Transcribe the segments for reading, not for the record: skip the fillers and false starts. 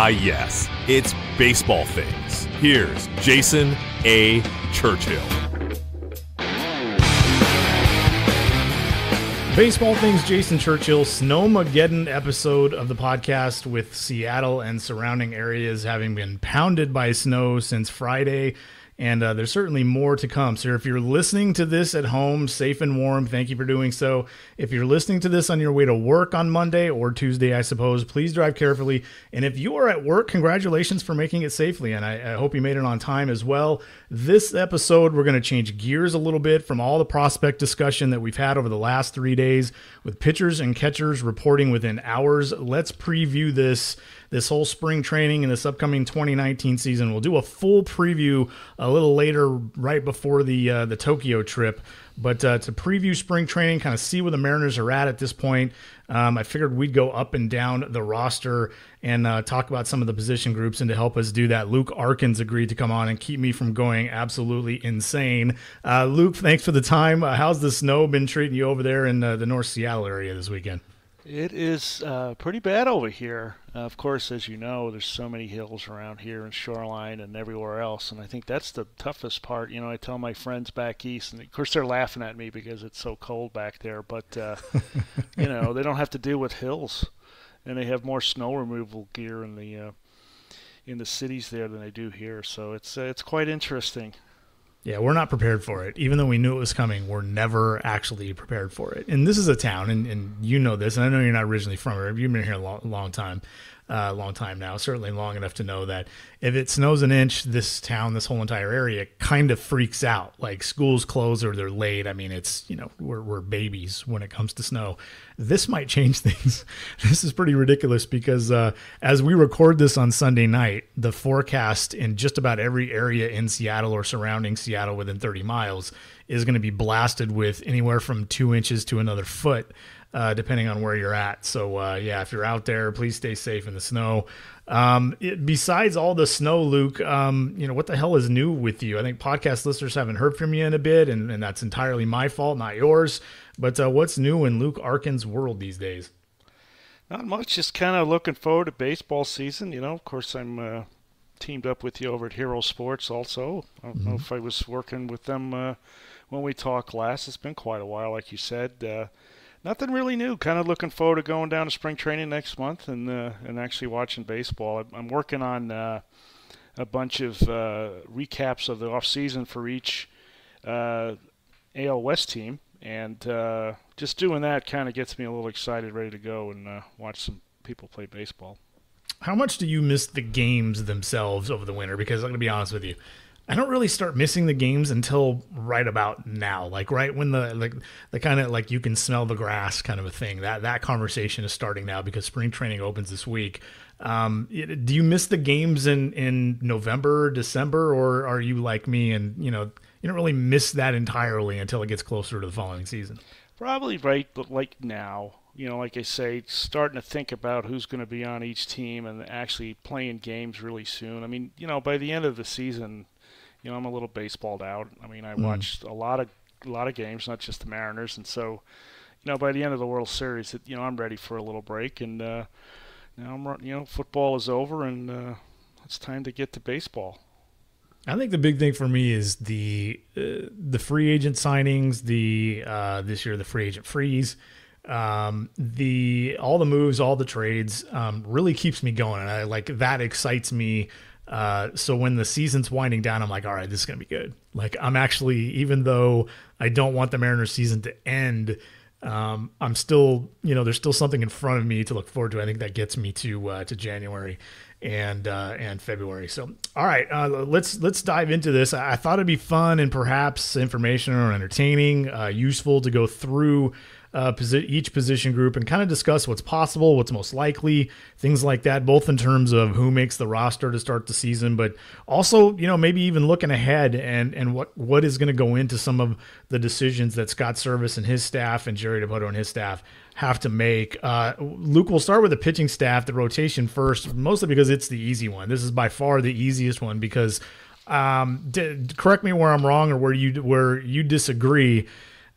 Why, yes, it's Baseball Things. Here's Jason A. Churchill. Baseball Things, Jason Churchill, Snowmageddon episode of the podcast with Seattle and surrounding areas having been pounded by snow since Friday. And there's certainly more to come. So if you're listening to this at home, safe and warm, thank you for doing so. If you're listening to this on your way to work on Monday or Tuesday, I suppose, please drive carefully. And if you are at work, congratulations for making it safely. And I hope you made it on time as well. This episode, we're going to change gears a little bit from all the prospect discussion that we've had over the last 3 days with pitchers and catchers reporting within hours. Let's preview this whole spring training and this upcoming 2019 season. We'll do a full preview a little later, right before the Tokyo trip. But to preview spring training, kind of see where the Mariners are at this point, I figured we'd go up and down the roster and talk about some of the position groups. And to help us do that, Luke Arkins agreed to come on and keep me from going absolutely insane. Luke, thanks for the time. How's the snow been treating you over there in the North Seattle area this weekend? It is pretty bad over here. Of course, as you know, there's so many hills around here and shoreline and everywhere else, and I think that's the toughest part. You know, I tell my friends back east, and of course they're laughing at me because it's so cold back there, but, you know, they don't have to deal with hills, and they have more snow removal gear in the cities there than they do here, so it's quite interesting. Yeah, we're not prepared for it. Even though we knew it was coming, we're never actually prepared for it. And this is a town, and you know this, and I know you're not originally from here. You've been here a long time now, certainly long enough to know that if it snows an inch, this town, this whole entire area kind of freaks out. Like schools close or they're late. I mean, it's, you know, we're babies when it comes to snow. This might change things. This is pretty ridiculous because as we record this on Sunday night, the forecast in just about every area in Seattle or surrounding Seattle within 30 miles is going to be blasted with anywhere from 2 inches to another foot, depending on where you're at. So, yeah, if you're out there, please stay safe in the snow. Besides all the snow, Luke, you know, what the hell is new with you? I think podcast listeners haven't heard from you in a bit, and that's entirely my fault, not yours. But what's new in Luke Arkins' world these days? Not much, just kind of looking forward to baseball season. You know, of course, I'm teamed up with you over at Hero Sports also. I don't know if I was working with them when we talked last. It's been quite a while, like you said. Nothing really new. Kind of looking forward to going down to spring training next month and actually watching baseball. I'm working on a bunch of recaps of the off season for each AL West team, and just doing that kind of gets me a little excited, ready to go and watch some people play baseball. How much do you miss the games themselves over the winter? Because I'm going to be honest with you, I don't really start missing the games until right about now, like right when the kind of like you can smell the grass kind of a thing. That conversation is starting now because spring training opens this week. Do you miss the games in November, December, or are you like me and you don't really miss that entirely until it gets closer to the following season? Probably right, but like now. You know, like I say, starting to think about who's going to be on each team and actually playing games really soon. I mean, you know, by the end of the season, you know, I'm a little baseballed out. I mean, I watched a lot of games, not just the Mariners, and so, you know, by the end of the World Series, I'm ready for a little break, and now football is over, and it's time to get to baseball. I think the big thing for me is the free agent signings, this year the free agent freeze. All the moves, all the trades, really keeps me going. And I like that excites me. So when the season's winding down, I'm like, all right, this is going to be good. Like I'm actually, even though I don't want the Mariners season to end, I'm still, there's still something in front of me to look forward to. I think that gets me to January and February. So, all right, let's dive into this. I thought it'd be fun and perhaps informational or entertaining, useful to go through each position group and kind of discuss what's possible, what's most likely, things like that, both in terms of who makes the roster to start the season, but also, maybe even looking ahead and what is going to go into some of the decisions that Scott Service and his staff and Jerry DePoto and his staff have to make. Luke, we'll start with the pitching staff, the rotation first, mostly because it's the easy one. This is by far the easiest one because correct me where I'm wrong or where you disagree.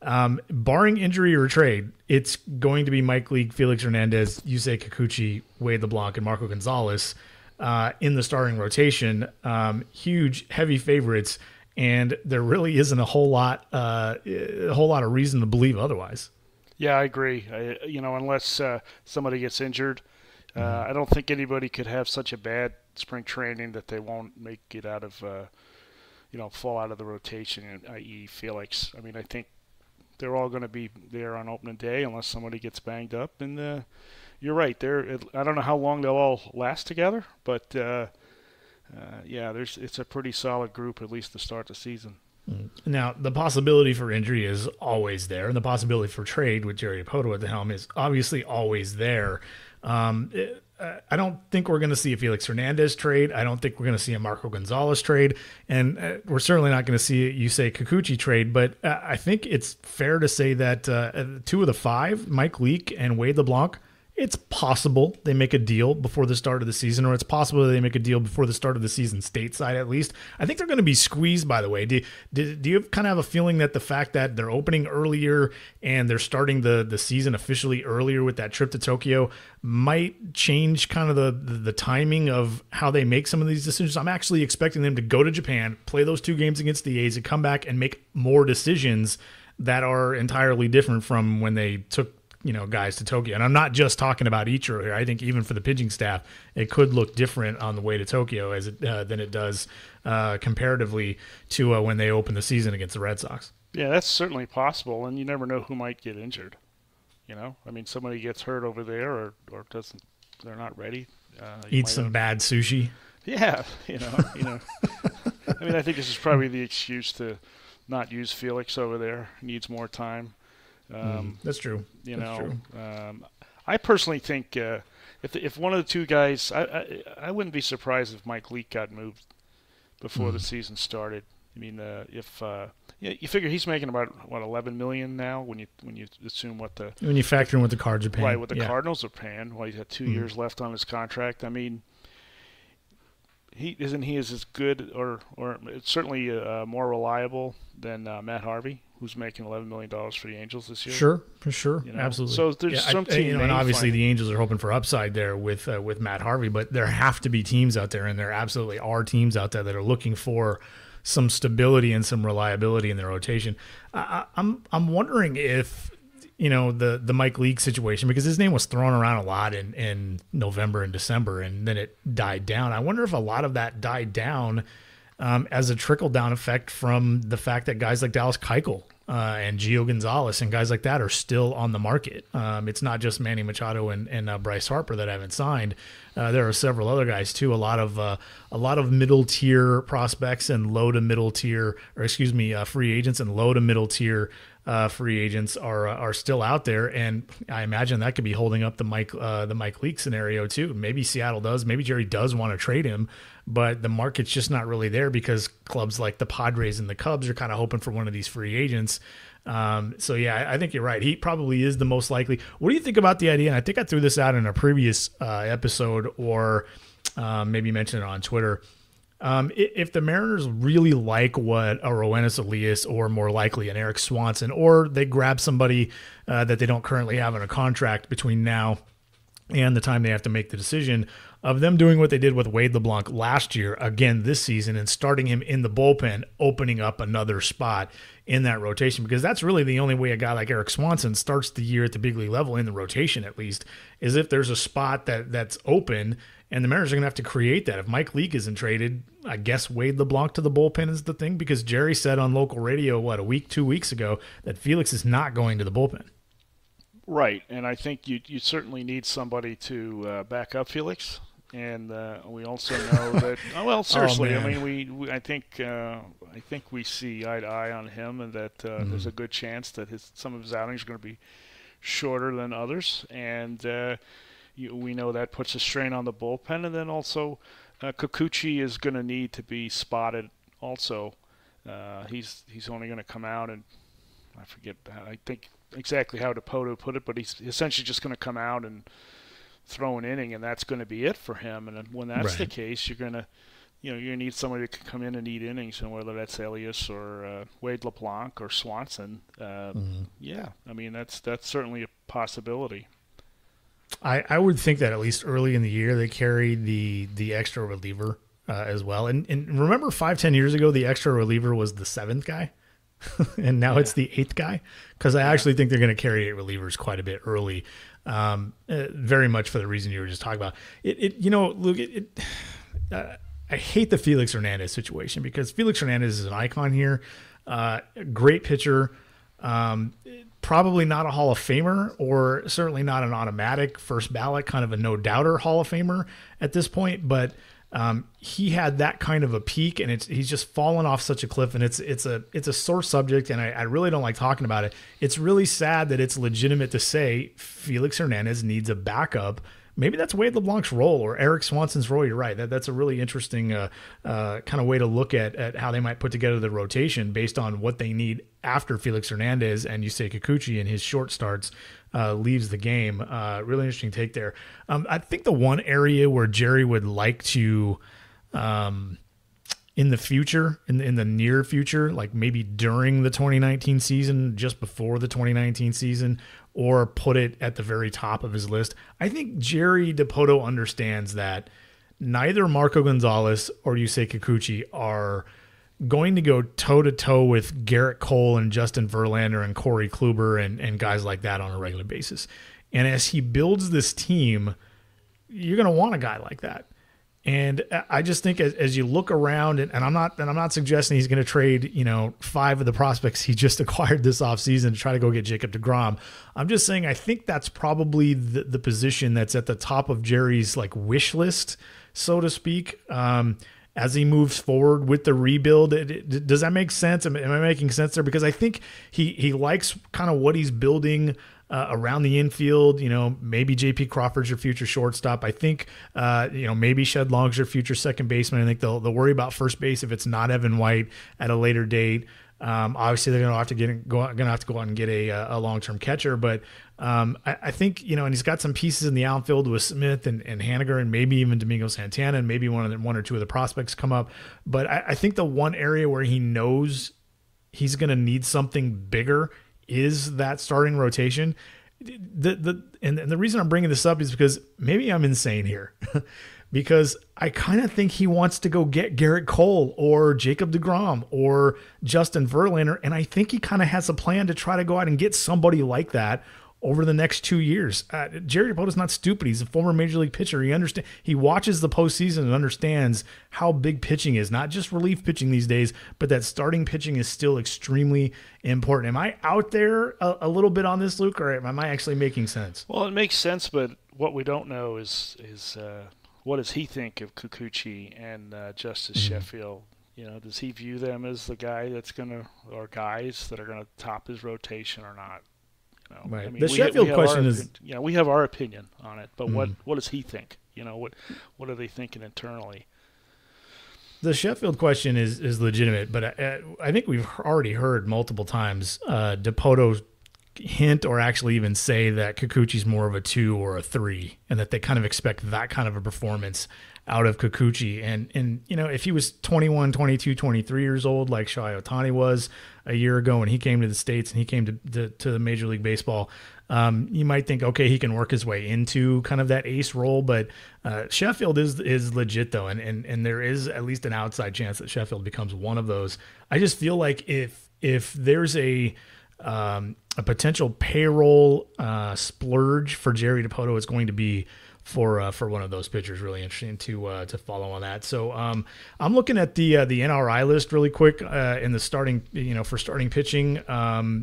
Barring injury or trade, it's going to be Mike Leake, Felix Hernandez, Yusei Kikuchi, Wade LeBlanc, and Marco Gonzalez. in the starting rotation. Huge, heavy favorites, and there really isn't a whole lot of reason to believe otherwise. Yeah, I agree. Unless somebody gets injured, I don't think anybody could have such a bad spring training that they won't make it out of, fall out of the rotation, i.e. Felix. I mean, I think they're all going to be there on opening day unless somebody gets banged up. And you're right. I don't know how long they'll all last together, but it's a pretty solid group, at least to start the season. Now, the possibility for injury is always there, and the possibility for trade with Jerry Dipoto at the helm is obviously always there. I don't think we're going to see a Felix Hernandez trade. I don't think we're going to see a Marco Gonzalez trade. And we're certainly not going to see a Yusei Kikuchi trade. But I think it's fair to say that 2 of the 5, Mike Leake and Wade LeBlanc, it's possible they make a deal before the start of the season, or it's possible they make a deal before the start of the season stateside at least. I think they're going to be squeezed, by the way. Do you kind of have a feeling that the fact that they're opening earlier and they're starting the season officially earlier with that trip to Tokyo might change kind of the timing of how they make some of these decisions? I'm actually expecting them to go to Japan, play those 2 games against the A's, and come back and make more decisions that are entirely different from when they took guys to Tokyo. And I'm not just talking about Ichiro here. I think even for the pitching staff, it could look different on the way to Tokyo than it does comparatively to when they open the season against the Red Sox. Yeah, that's certainly possible, and you never know who might get injured. I mean, somebody gets hurt over there or doesn't. They're not ready. Eat some bad sushi. Yeah, I mean, I think this is probably the excuse to not use Felix over there. He needs more time. That's true. I personally think if one of the 2 guys, I wouldn't be surprised if Mike Leake got moved before the season started. I mean, if you figure he's making about $11 million now when you assume when you factor in what the Cards are paying, right? What the Cardinals are paying. Well, he's got 2 years left on his contract. I mean, he is as good or certainly more reliable than Matt Harvey, who's making $11 million for the Angels this year. Sure, for sure, absolutely. So there's some team, and obviously the Angels are hoping for upside there with Matt Harvey, but there have to be teams out there, and there absolutely are teams out there that are looking for some stability and some reliability in their rotation. I'm wondering if the Mike Leake situation, because his name was thrown around a lot in November and December, and then it died down. I wonder if a lot of that died down as a trickle-down effect from the fact that guys like Dallas Keuchel and Gio Gonzalez and guys like that are still on the market. It's not just Manny Machado and Bryce Harper that haven't signed. There are several other guys too. A lot of middle tier prospects and low to middle tier, free agents and low to middle tier free agents are still out there, and I imagine that could be holding up the Mike Leake scenario too. Maybe Seattle does, maybe Jerry does want to trade him, but the market's just not really there because clubs like the Padres and the Cubs are kind of hoping for one of these free agents. So yeah, I think you're right. He probably is the most likely. What do you think about the idea? And I think I threw this out in a previous episode, or maybe mentioned it on Twitter. If the Mariners really like what a Roenis Elias, or more likely an Eric Swanson, or they grab somebody that they don't currently have in a contract between now and the time they have to make the decision, of them doing what they did with Wade LeBlanc last year, again this season, and starting him in the bullpen, opening up another spot in that rotation, because that's really the only way a guy like Eric Swanson starts the year at the big league level, in the rotation at least, is if there's a spot that's open, and the Mariners are going to have to create that. If Mike Leake isn't traded, I guess Wade LeBlanc to the bullpen is the thing, because Jerry said on local radio, 2 weeks ago, that Felix is not going to the bullpen. Right, and I think you certainly need somebody to back up Felix. And we also know that. Seriously, I mean, I think we see eye to eye on him, and that there's a good chance that some of his outings are going to be shorter than others, and we know that puts a strain on the bullpen. And then also, Kikuchi is going to need to be spotted. Also, he's only going to come out, and I think exactly how Dipoto put it, but he's essentially just going to come out and throw an inning, and that's going to be it for him. And when that's the case, you're going to need somebody that can come in and eat innings, and whether that's Elias or Wade LeBlanc or Swanson. Yeah, I mean that's certainly a possibility. I would think that at least early in the year they carried the extra reliever as well. And remember 5-10 years ago, the extra reliever was the 7th guy. And now it's the 8th guy, because I actually think they're going to carry 8 relievers quite a bit early, very much for the reason you were just talking about. Luke, I hate the Felix Hernandez situation, because Felix Hernandez is an icon here, great pitcher, probably not a Hall of Famer, or certainly not an automatic first ballot, kind of a no-doubter Hall of Famer at this point, but he had that kind of a peak, and he's just fallen off such a cliff, and it's a sore subject, and I really don't like talking about it. It's really sad that it's legitimate to say Felix Hernandez needs a backup. Maybe that's Wade LeBlanc's role, or Eric Swanson's role. You're right. That's a really interesting kind of way to look at how they might put together the rotation based on what they need after Felix Hernandez and Yusei Kikuchi in his short starts leaves the game. Really interesting take there. I think the one area where Jerry would like to, in the future, in the near future, like maybe during the 2019 season, just before the 2019 season, or put it at the very top of his list, I think Jerry Dipoto understands that neither Marco Gonzalez or Yusei Kikuchi are going to go toe-to-toe with Garrett Cole and Justin Verlander and Corey Kluber and guys like that on a regular basis. And as he builds this team, you're going to want a guy like that. And I just think as you look around, and I'm not suggesting he's going to trade 5 of the prospects he just acquired this offseason to try to go get Jacob deGrom. I'm just saying I think that's probably the position that's at the top of Jerry's like wish list, so to speak, as he moves forward with the rebuild. Does that make sense? Am I making sense there? Because I think he likes kind of what he's building around the infield. Maybe J.P. Crawford's your future shortstop. I think, maybe Shed Long's your future second baseman. I think they'll worry about first base if it's not Evan White at a later date. Obviously, they're going to have to go out and get a long-term catcher. But I think, and he's got some pieces in the outfield with Smith and Haniger, and maybe even Domingo Santana, and maybe one or two of the prospects come up. But I think the one area where he knows he's going to need something bigger is that starting rotation. And the reason I'm bringing this up is because maybe I'm insane here, because I kind of think he wants to go get Garrett Cole or Jacob deGrom or Justin Verlander, and I think he kind of has a plan to try to go out and get somebody like that over the next 2 years. Jerry Dipoto's not stupid. He's a former major league pitcher. He watches the postseason and understands how big pitching is, not just relief pitching these days, but that starting pitching is still extremely important. Am I out there a little bit on this, Luke, or am I actually making sense? Well, it makes sense, but what we don't know is what does he think of Kikuchi and Justice Sheffield? Does he view them as the guy or guys that are going to top his rotation or not? Right. I mean, the Sheffield question is, we have our opinion on it, but what does he think? What are they thinking internally? The Sheffield question is legitimate, but I think we've already heard multiple times Dipoto hint or actually even say that Kikuchi's more of a 2 or a 3, and that they kind of expect that kind of a performance out of Kikuchi. And if he was 21, 22, 23 years old like Shohei Ohtani was a year ago when he came to the States and he came to the Major League Baseball, you might think, okay, he can work his way into kind of that ace role. But Sheffield is legit, though, and there is at least an outside chance that Sheffield becomes one of those. I just feel like if there's a potential payroll splurge for Jerry Dipoto, it's going to be for one of those pitchers. Really interesting to follow on that. So I'm looking at the NRI list really quick in the starting, for starting pitching,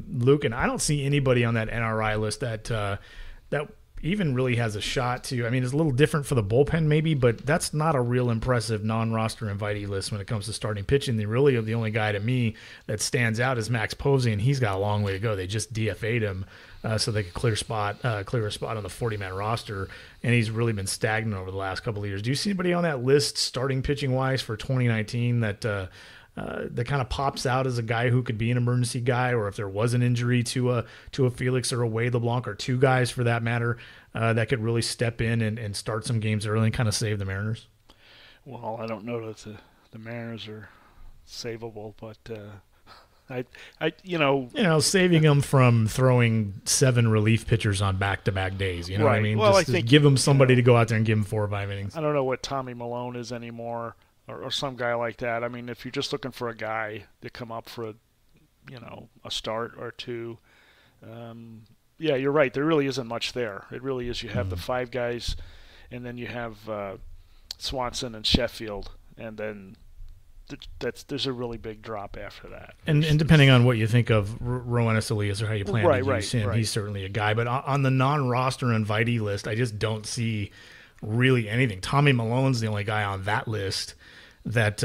Luke, and I don't see anybody on that NRI list that even really has a shot to. I mean, it's a little different for the bullpen maybe, but that's not a real impressive non-roster invitee list when it comes to starting pitching. The only guy to me that stands out is Max Posey, and he's got a long way to go. They just DFA'd him so they could clear a spot on the 40-man roster, and he's really been stagnant over the last couple of years. Do you see anybody on that list starting pitching wise for 2019 that kind of pops out as a guy who could be an emergency guy, or if there was an injury to a Felix or a Wade LeBlanc, or two guys for that matter, that could really step in and start some games early and kind of save the Mariners? Well, I don't know that the Mariners are savable, but Saving them from throwing 7 relief pitchers on back-to-back days. You know what I mean? Well, just I think give them somebody to go out there and give them 4 or 5 innings. I don't know what Tommy Malone is anymore, or some guy like that. I mean, if you're just looking for a guy to come up for a start or two, yeah, you're right. There really isn't much there. It really is. You have the 5 guys, and then you have Swanson and Sheffield, and then there's a really big drop after that. And depending on what you think of Roenis Elias or how you plan to use him, right. he's certainly a guy. But on the non-roster invitee list, I just don't see really anything. Tommy Malone's the only guy on that list that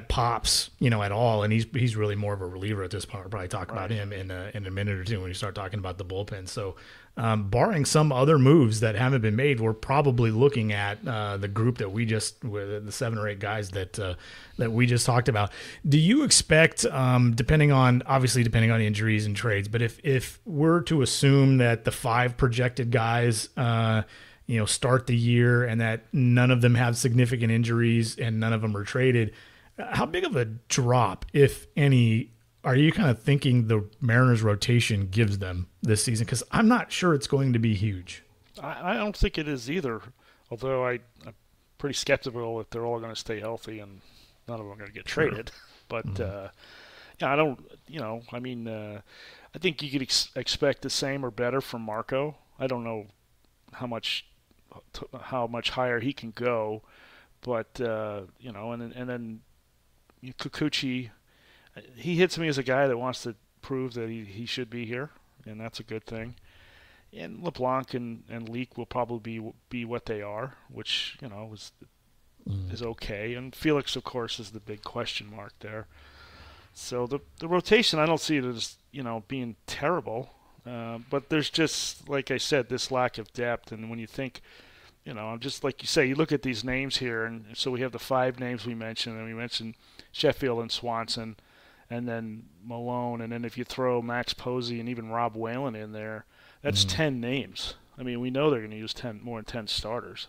pops, at all, and he's really more of a reliever at this point. We'll probably talk about him in a minute or two when you start talking about the bullpen. So, barring some other moves that haven't been made, we're probably looking at the group that the 7 or 8 guys that we just talked about. Do you expect, depending on injuries and trades, but if we're to assume that the 5 projected guys, start the year and that none of them have significant injuries and none of them are traded, how big of a drop, if any, are you kind of thinking the Mariners rotation gives them this season? Because I'm not sure it's going to be huge. I don't think it is either, although I'm pretty skeptical that they're all going to stay healthy and none of them are going to get traded. But, I don't, I think you could expect the same or better from Marco. I don't know how much higher he can go, but, and then Kikuchi, he hits me as a guy that wants to prove that he should be here, and that's a good thing. And LeBlanc and Leak will probably be what they are, which is okay. And Felix, of course, is the big question mark there. So the rotation, I don't see it as being terrible, but there's just, like I said, this lack of depth. And when you think, just like you say, you look at these names here, and so we have the 5 names we mentioned, and we mentioned Sheffield and Swanson, and then Malone, and then if you throw Max Posey and even Rob Whalen in there, that's 10 names. I mean, we know they're going to use more than 10 starters,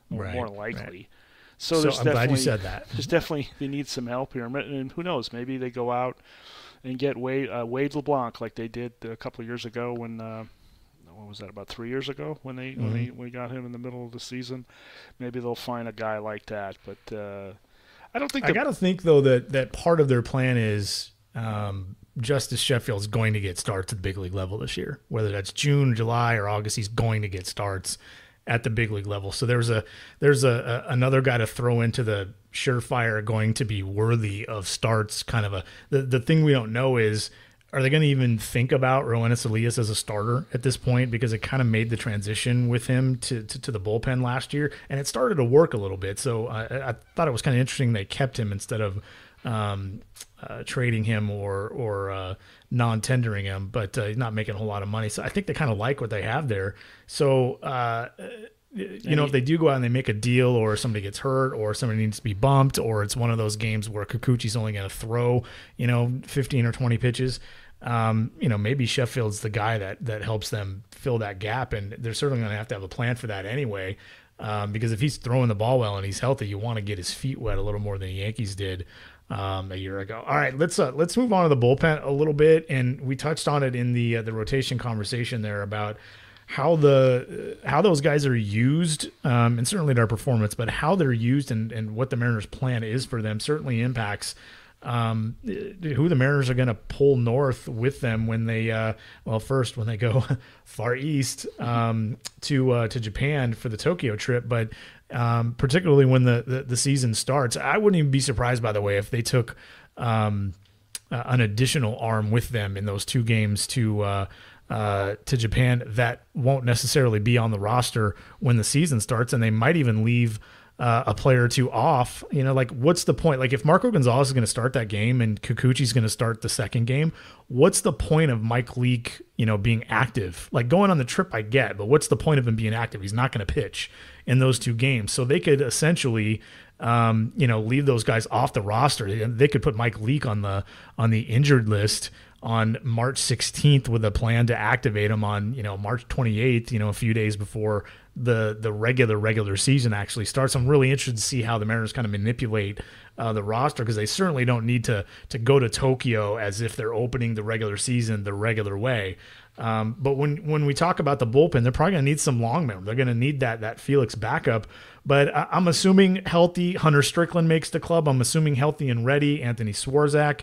more likely. Right. So I'm glad you said that. There's definitely, they need some help here, and who knows, maybe they go out and get Wade LeBlanc like they did a couple of years ago when. What was that, about 3 years ago when we got him in the middle of the season? Maybe they'll find a guy like that, but I don't think. I got to think though that part of their plan is Justice Sheffield's going to get starts at the big league level this year, whether that's June, July, or August. He's going to get starts at the big league level. So there's another guy to throw into the surefire going to be worthy of starts. Kind of the thing we don't know is, are they going to even think about Roenis Elias as a starter at this point? Because it kind of made the transition with him to the bullpen last year, and it started to work a little bit. So I thought it was kind of interesting they kept him instead of trading him or non-tendering him, but he's not making a whole lot of money. So I think they kind of like what they have there. So, if they do go out and they make a deal, or somebody gets hurt, or somebody needs to be bumped, or it's one of those games where Kikuchi's only going to throw, 15 or 20 pitches, maybe Sheffield's the guy that helps them fill that gap, and they're certainly going to have a plan for that anyway, because if he's throwing the ball well and he's healthy, you want to get his feet wet a little more than the Yankees did a year ago. All right, let's move on to the bullpen a little bit, and we touched on it in the rotation conversation there about how those guys are used, and certainly their performance, but how they're used and what the Mariners' plan is for them certainly impacts who the Mariners are going to pull north with them when they first when they go far east to Japan for the Tokyo trip, but particularly when the season starts. I wouldn't even be surprised, by the way, if they took an additional arm with them in those 2 games to Japan that won't necessarily be on the roster when the season starts, and they might even leave a player or 2 off. What's the point? Like, if Marco Gonzalez is going to start that game and Kikuchi's going to start the second game, what's the point of Mike Leake, being active? Like, going on the trip, I get, but what's the point of him being active? He's not going to pitch in those 2 games. So they could essentially, leave those guys off the roster. They could put Mike Leake on the injured list on March 16th with a plan to activate him on, March 28th, a few days before the regular season actually starts. I'm really interested to see how the Mariners kind of manipulate the roster, because they certainly don't need to go to Tokyo as if they're opening the regular season the regular way. But when we talk about the bullpen, they're probably going to need some longmen. They're going to need that Felix backup. But I'm assuming healthy Hunter Strickland makes the club. I'm assuming healthy and ready Anthony Swarzak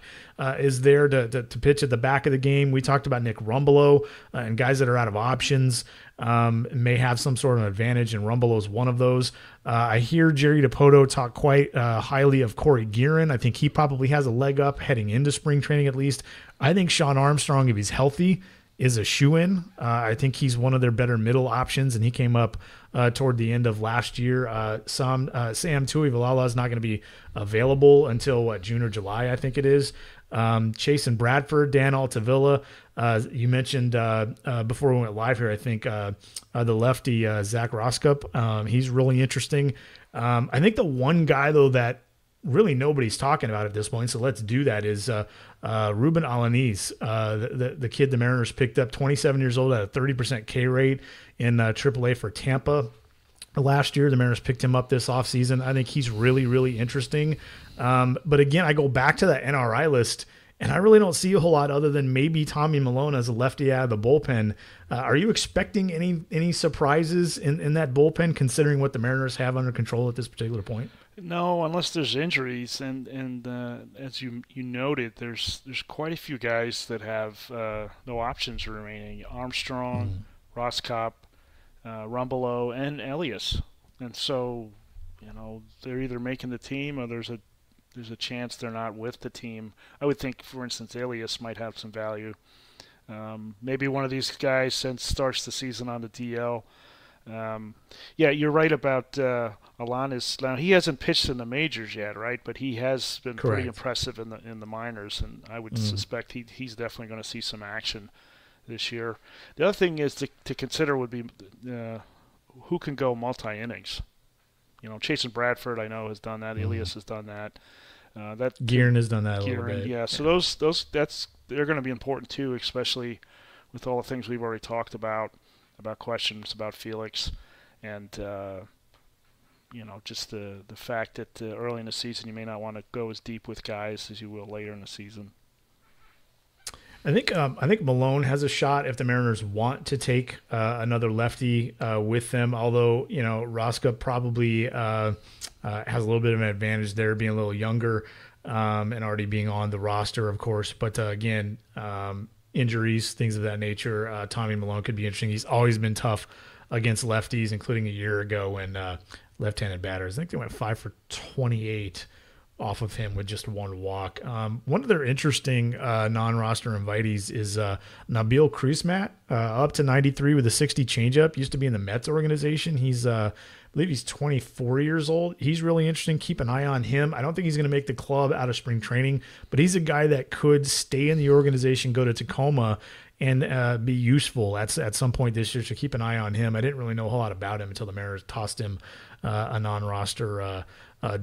is there to pitch at the back of the game. We talked about Nick Rumbelow and guys that are out of options may have some sort of advantage, and Rumbelow is one of those. I hear Jerry Dipoto talk quite highly of Corey Guerin. I think he probably has a leg up heading into spring training at least. I think Sean Armstrong, if he's healthy, is a shoo-in. I think he's one of their better middle options, and he came up toward the end of last year. Sam Tuivalala is not going to be available until June or July, I think it is. Chasen Bradford, Dan Altavilla. You mentioned before we went live here, I think the lefty Zach Roskup. He's really interesting. I think the one guy, though, that really nobody's talking about at this point, so let's do that, is Ruben Alanis, the kid the Mariners picked up, 27 years old, at a 30% K rate in AAA for Tampa last year. The Mariners picked him up this offseason. I think he's really, really interesting. But again, I go back to that NRI list, and I really don't see a whole lot other than maybe Tommy Milone as a lefty out of the bullpen. Are you expecting any surprises in that bullpen, considering what the Mariners have under control at this particular point? No, unless there's injuries, and as you noted, there's quite a few guys that have no options remaining. Armstrong, Roscop, Rumbelow, and Elias, and so they're either making the team or there's a chance they're not with the team. I would think, for instance, Elias might have some value. Maybe one of these guys starts the season on the DL. Yeah, you're right about Alanis. Now, he hasn't pitched in the majors yet, right? But he has been pretty impressive in the minors, and I would suspect he's definitely going to see some action this year. The other thing is to consider would be who can go multi-innings. Chasen Bradford, I know, has done that. Elias has done that. Guerin has done that a little bit. Yeah, so they're going to be important too, especially with all the things we've already talked about questions about Felix, and just the fact that early in the season you may not want to go as deep with guys as you will later in the season. I think Milone has a shot if the Mariners want to take another lefty with them. Although Rosca probably has a little bit of an advantage there, being a little younger and already being on the roster, of course. But again, injuries, things of that nature. Tommy Milone could be interesting. He's always been tough against lefties, including a year ago when left-handed batters, I think they went 5 for 28 off of him with just one walk. One of their interesting non-roster invitees is Nabil Kruzmat, up to 93 with a 60 changeup. Used to be in the Mets organization. He's I believe he's 24 years old. He's really interesting. Keep an eye on him. I don't think he's going to make the club out of spring training, but he's a guy that could stay in the organization, go to Tacoma, and be useful at some point this year. So keep an eye on him. I didn't really know a whole lot about him until the Mariners tossed him a non-roster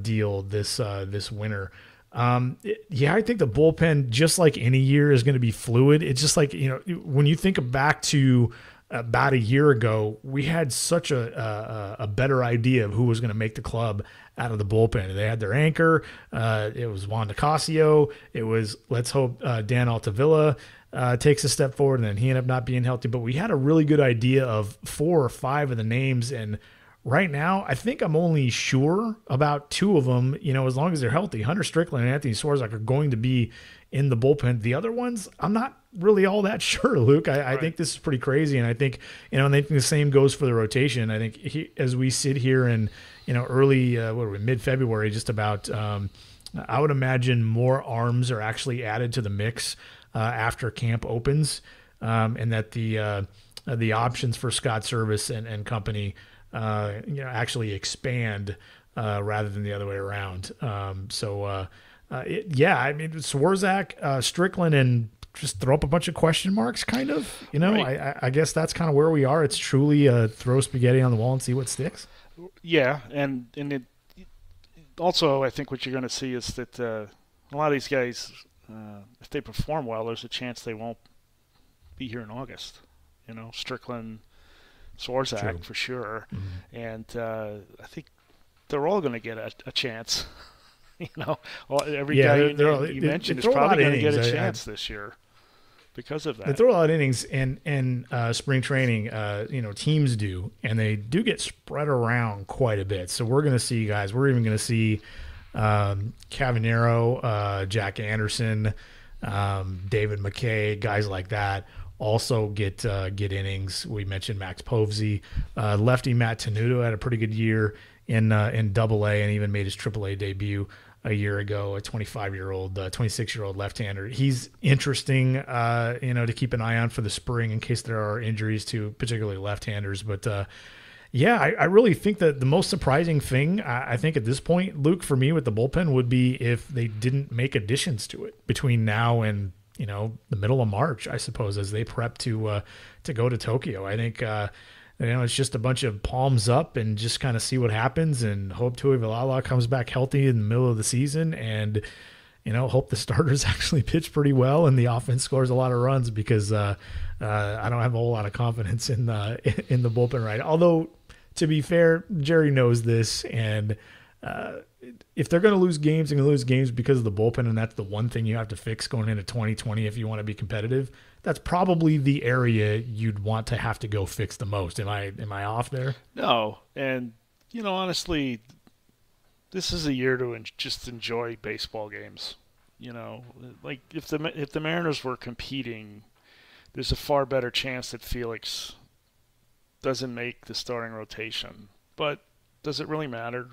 deal this winter. I think the bullpen, just like any year, is going to be fluid. It's just like, when you think back to about a year ago, we had such a better idea of who was going to make the club out of the bullpen. They had their anchor. It was Juan Nicasio. It was, let's hope Dan Altavilla takes a step forward, and then he ended up not being healthy. But we had a really good idea of 4 or 5 of the names, and right now, I think I'm only sure about 2 of them, as long as they're healthy. Hunter Strickland and Anthony Swarzak are going to be in the bullpen. The other ones, I'm not really all that sure, Luke. I think this is pretty crazy, and I think, and I think the same goes for the rotation. I think as we sit here in, early, mid-February, just about, I would imagine more arms are actually added to the mix after camp opens, and that the options for Scott Service and company actually expand rather than the other way around. Swarzak, Strickland, and just throw up a bunch of question marks, kind of. I guess that's kind of where we are. It's truly throw spaghetti on the wall and see what sticks. Yeah, and it also, I think what you're going to see is that a lot of these guys if they perform well, there's a chance they won't be here in August. Strickland, Swarzak for sure, and I think they're all going to get a chance. Every guy you mentioned is probably going to get a chance this year because of that. They throw a lot of innings in spring training. Teams do, and they do get spread around quite a bit. So we're going to see guys. We're even going to see Cavanero, Jack Anderson, David McKay, guys like that. Also get innings. We mentioned Max Povsey. Lefty Matt Tenuto had a pretty good year in Double-A and even made his Triple-A debut a year ago. A 26-year-old left-hander. He's interesting, to keep an eye on for the spring in case there are injuries to particularly left-handers. But I really think that the most surprising thing, I think at this point, Luke, for me with the bullpen would be if they didn't make additions to it between now and the middle of March, I suppose, as they prep to go to Tokyo. I think, it's just a bunch of palms up and just kind of see what happens and hope Tuivailala comes back healthy in the middle of the season and, hope the starters actually pitch pretty well and the offense scores a lot of runs because I don't have a whole lot of confidence in the bullpen right. Although, to be fair, Jerry knows this, and if they're going to lose games, they're going to lose games because of the bullpen, and that's the one thing you have to fix going into 2020 if you want to be competitive. That's probably the area you'd want to have to go fix the most. Am I off there? No, and honestly, this is a year to just enjoy baseball games. Like if the Mariners were competing, there's a far better chance that Felix doesn't make the starting rotation. But does it really matter?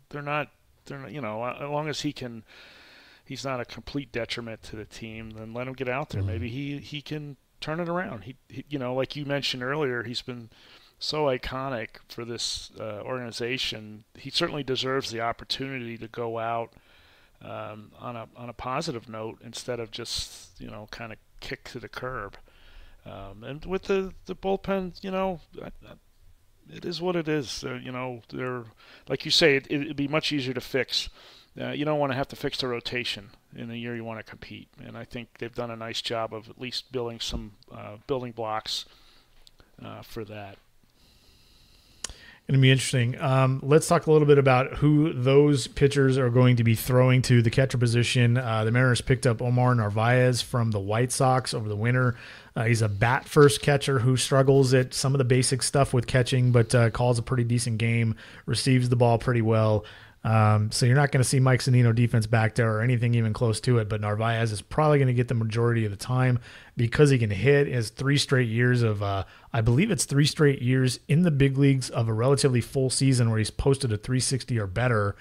They're not, as long as he's not a complete detriment to the team, then let him get out there. Maybe he can turn it around. He like you mentioned earlier, he's been so iconic for this organization. He certainly deserves the opportunity to go out on a positive note instead of just, kind of kick to the curb. And with the bullpen, it is what it is. They're like you say, it'd be much easier to fix. You don't want to have to fix the rotation in the year you want to compete, and I think they've done a nice job of at least building some building blocks for that. Going to be interesting. Let's talk a little bit about who those pitchers are going to be throwing to the catcher position. The Mariners picked up Omar Narvaez from the White Sox over the winter. He's a bat-first catcher who struggles at some of the basic stuff with catching, but calls a pretty decent game, receives the ball pretty well. So you're not going to see Mike Zunino defense back there or anything even close to it, but Narvaez is probably going to get the majority of the time because he can hit. He has 3 straight years of, I believe it's 3 straight years in the big leagues of a relatively full season where he's posted a 360 or better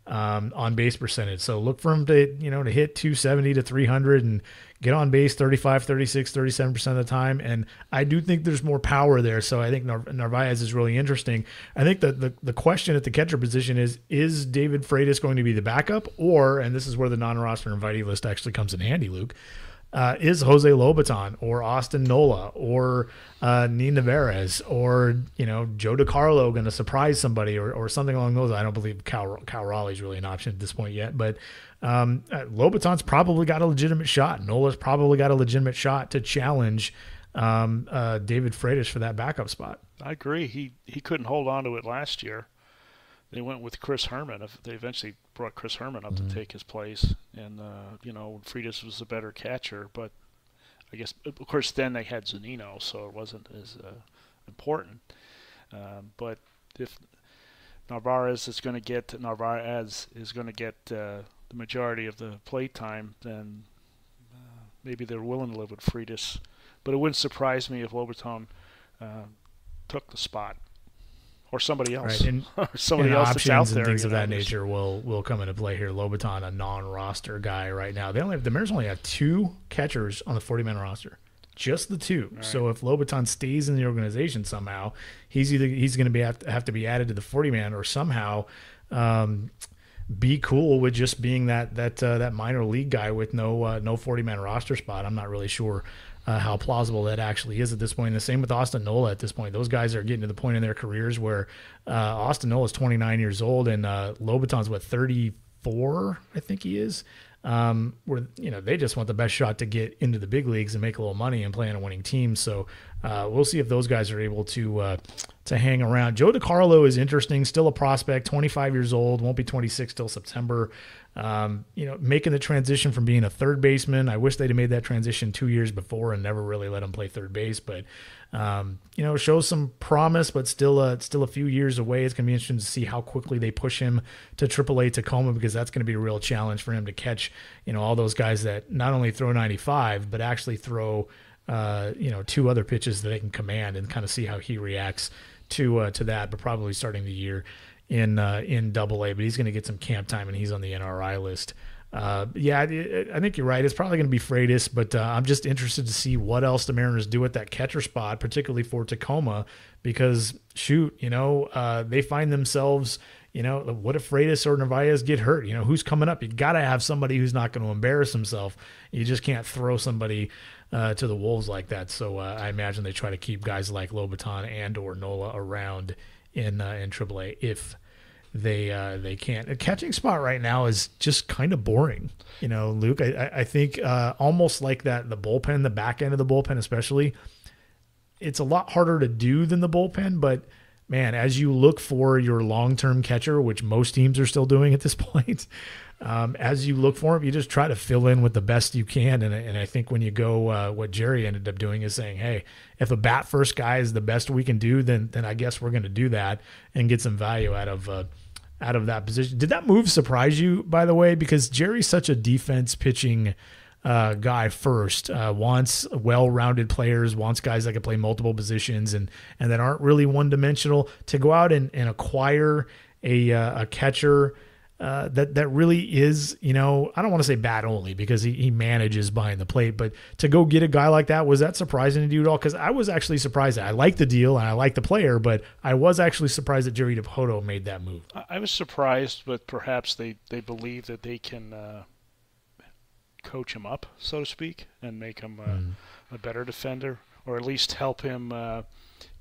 on base percentage. So look for him to, to hit 270 to 300 and get on base 35, 36, 37% of the time. And I do think there's more power there. So I think Narvaez is really interesting. I think that the question at the catcher position is David Freitas going to be the backup, or, and this is where the non-roster invitee list actually comes in handy, Luke, is Jose Lobaton or Austin Nola or Nina Nevarez or, Joe DiCarlo going to surprise somebody or something along those. I don't believe Cal Raleigh's really an option at this point yet, but Lobaton's probably got a legitimate shot. Nola's probably got a legitimate shot to challenge David Freitas for that backup spot. I agree. He couldn't hold on to it last year. They went with Chris Herman. They eventually brought Chris Herman up to take his place. And, Freitas was a better catcher. But I guess, of course, then they had Zunino, so it wasn't as important. But if Narvaez is going to get the majority of the play time, then maybe they're willing to live with Freitas. But it wouldn't surprise me if Lobaton took the spot. Or somebody else, right. And, or somebody else that's out there. And things of that nature will come into play here. Lobaton, a non-roster guy right now. The Mariners only have 2 catchers on the 40-man roster, just the 2. Right. So if Lobaton stays in the organization somehow, he's going to have to be added to the 40-man or somehow be cool with just being that minor league guy with no 40-man roster spot. I'm not really sure how plausible that actually is at this point. And the same with Austin Nola at this point. Those guys are getting to the point in their careers where Austin Nola is 29 years old and Lobaton's 34, I think he is. where they just want the best shot to get into the big leagues and make a little money and play on a winning team. So we'll see if those guys are able to hang around. Joe DiCarlo is interesting, still a prospect, 25 years old, won't be 26 till September. Making the transition from being a third baseman. I wish they'd have made that transition 2 years before and never really let him play third base, but shows some promise, but still a few years away. It's going to be interesting to see how quickly they push him to AAA Tacoma, because that's going to be a real challenge for him to catch, all those guys that not only throw 95, but actually throw, two other pitches that they can command, and kind of see how he reacts to that, but probably starting the year in AA, but he's going to get some camp time, and he's on the NRI list. I think you're right. It's probably going to be Freitas, but I'm just interested to see what else the Mariners do at that catcher spot, particularly for Tacoma, because they find themselves, what if Freitas or Narvaez get hurt? Who's coming up? You got to have somebody who's not going to embarrass himself. You just can't throw somebody to the wolves like that. So I imagine they try to keep guys like Lobaton and or Nola around in AAA if they can't. A catching spot right now is just kind of boring. Luke, I think almost like that, the bullpen, the back end of the bullpen especially, it's a lot harder to do than the bullpen, but man, as you look for your long-term catcher, which most teams are still doing at this point, as you look for him, you just try to fill in with the best you can. And I think when you go, what Jerry ended up doing is saying, hey, if a bat first guy is the best we can do, then I guess we're going to do that and get some value out of that position. Did that move surprise you, by the way? Because Jerry's such a defense pitching guy first, wants well-rounded players, wants guys that can play multiple positions and that aren't really one-dimensional. To go out and acquire a catcher that really is, I don't want to say bat only, because he manages behind the plate, but to go get a guy like that, was that surprising to you at all? Because I was actually surprised. I like the deal and I like the player, but I was actually surprised that Jerry DiPoto made that move. I was surprised, but perhaps they believe that they can coach him up, so to speak, and make him a better defender, or at least help him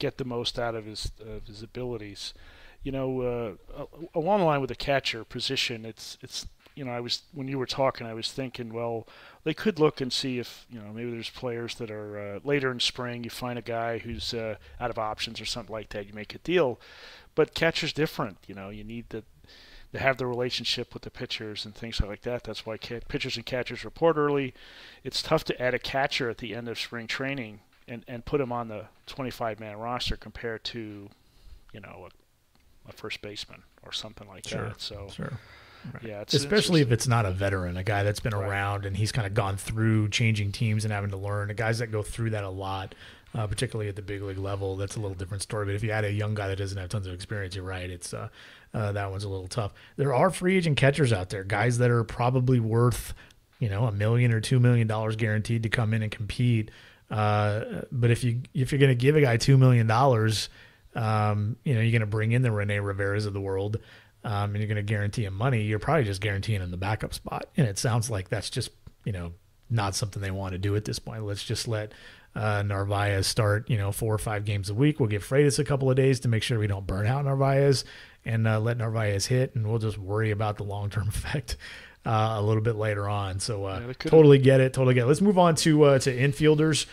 get the most out of his abilities. Along the line with the catcher position, it's when you were talking, I was thinking, well, they could look and see if, maybe there's players that are later in spring, you find a guy who's out of options or something like that, you make a deal. But catcher's different, you need to have the relationship with the pitchers and things like that. That's why pitchers and catchers report early. It's tough to add a catcher at the end of spring training and put him on the 25-man roster compared to, a first baseman or something like that. So, sure. Right. Yeah, especially if it's not a veteran, a guy that's been around and he's kind of gone through changing teams and having to learn. The guys that go through that a lot, particularly at the big league level, that's a little different story. But if you add a young guy that doesn't have tons of experience, you're right. It's that one's a little tough. There are free agent catchers out there, guys that are probably worth, $1 million or $2 million guaranteed to come in and compete. But if you're going to give a guy $2 million, you're going to bring in the Rene Riveras of the world, and you're going to guarantee him money. You're probably just guaranteeing him the backup spot. And it sounds like that's just, not something they want to do at this point. Let's just let Narvaez start, 4 or 5 games a week. We'll give Freitas a couple of days to make sure we don't burn out Narvaez, and let Narvaez hit, and we'll just worry about the long-term effect a little bit later on. So totally get it. Let's move on to infielders.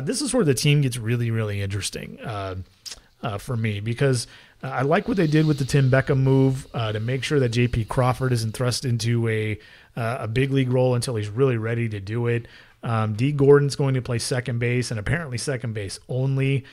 This is where the team gets really, really interesting for me, because I like what they did with the Tim Beckham move to make sure that J.P. Crawford isn't thrust into a big league role until he's really ready to do it. D. Gordon's going to play second base, and apparently second base only.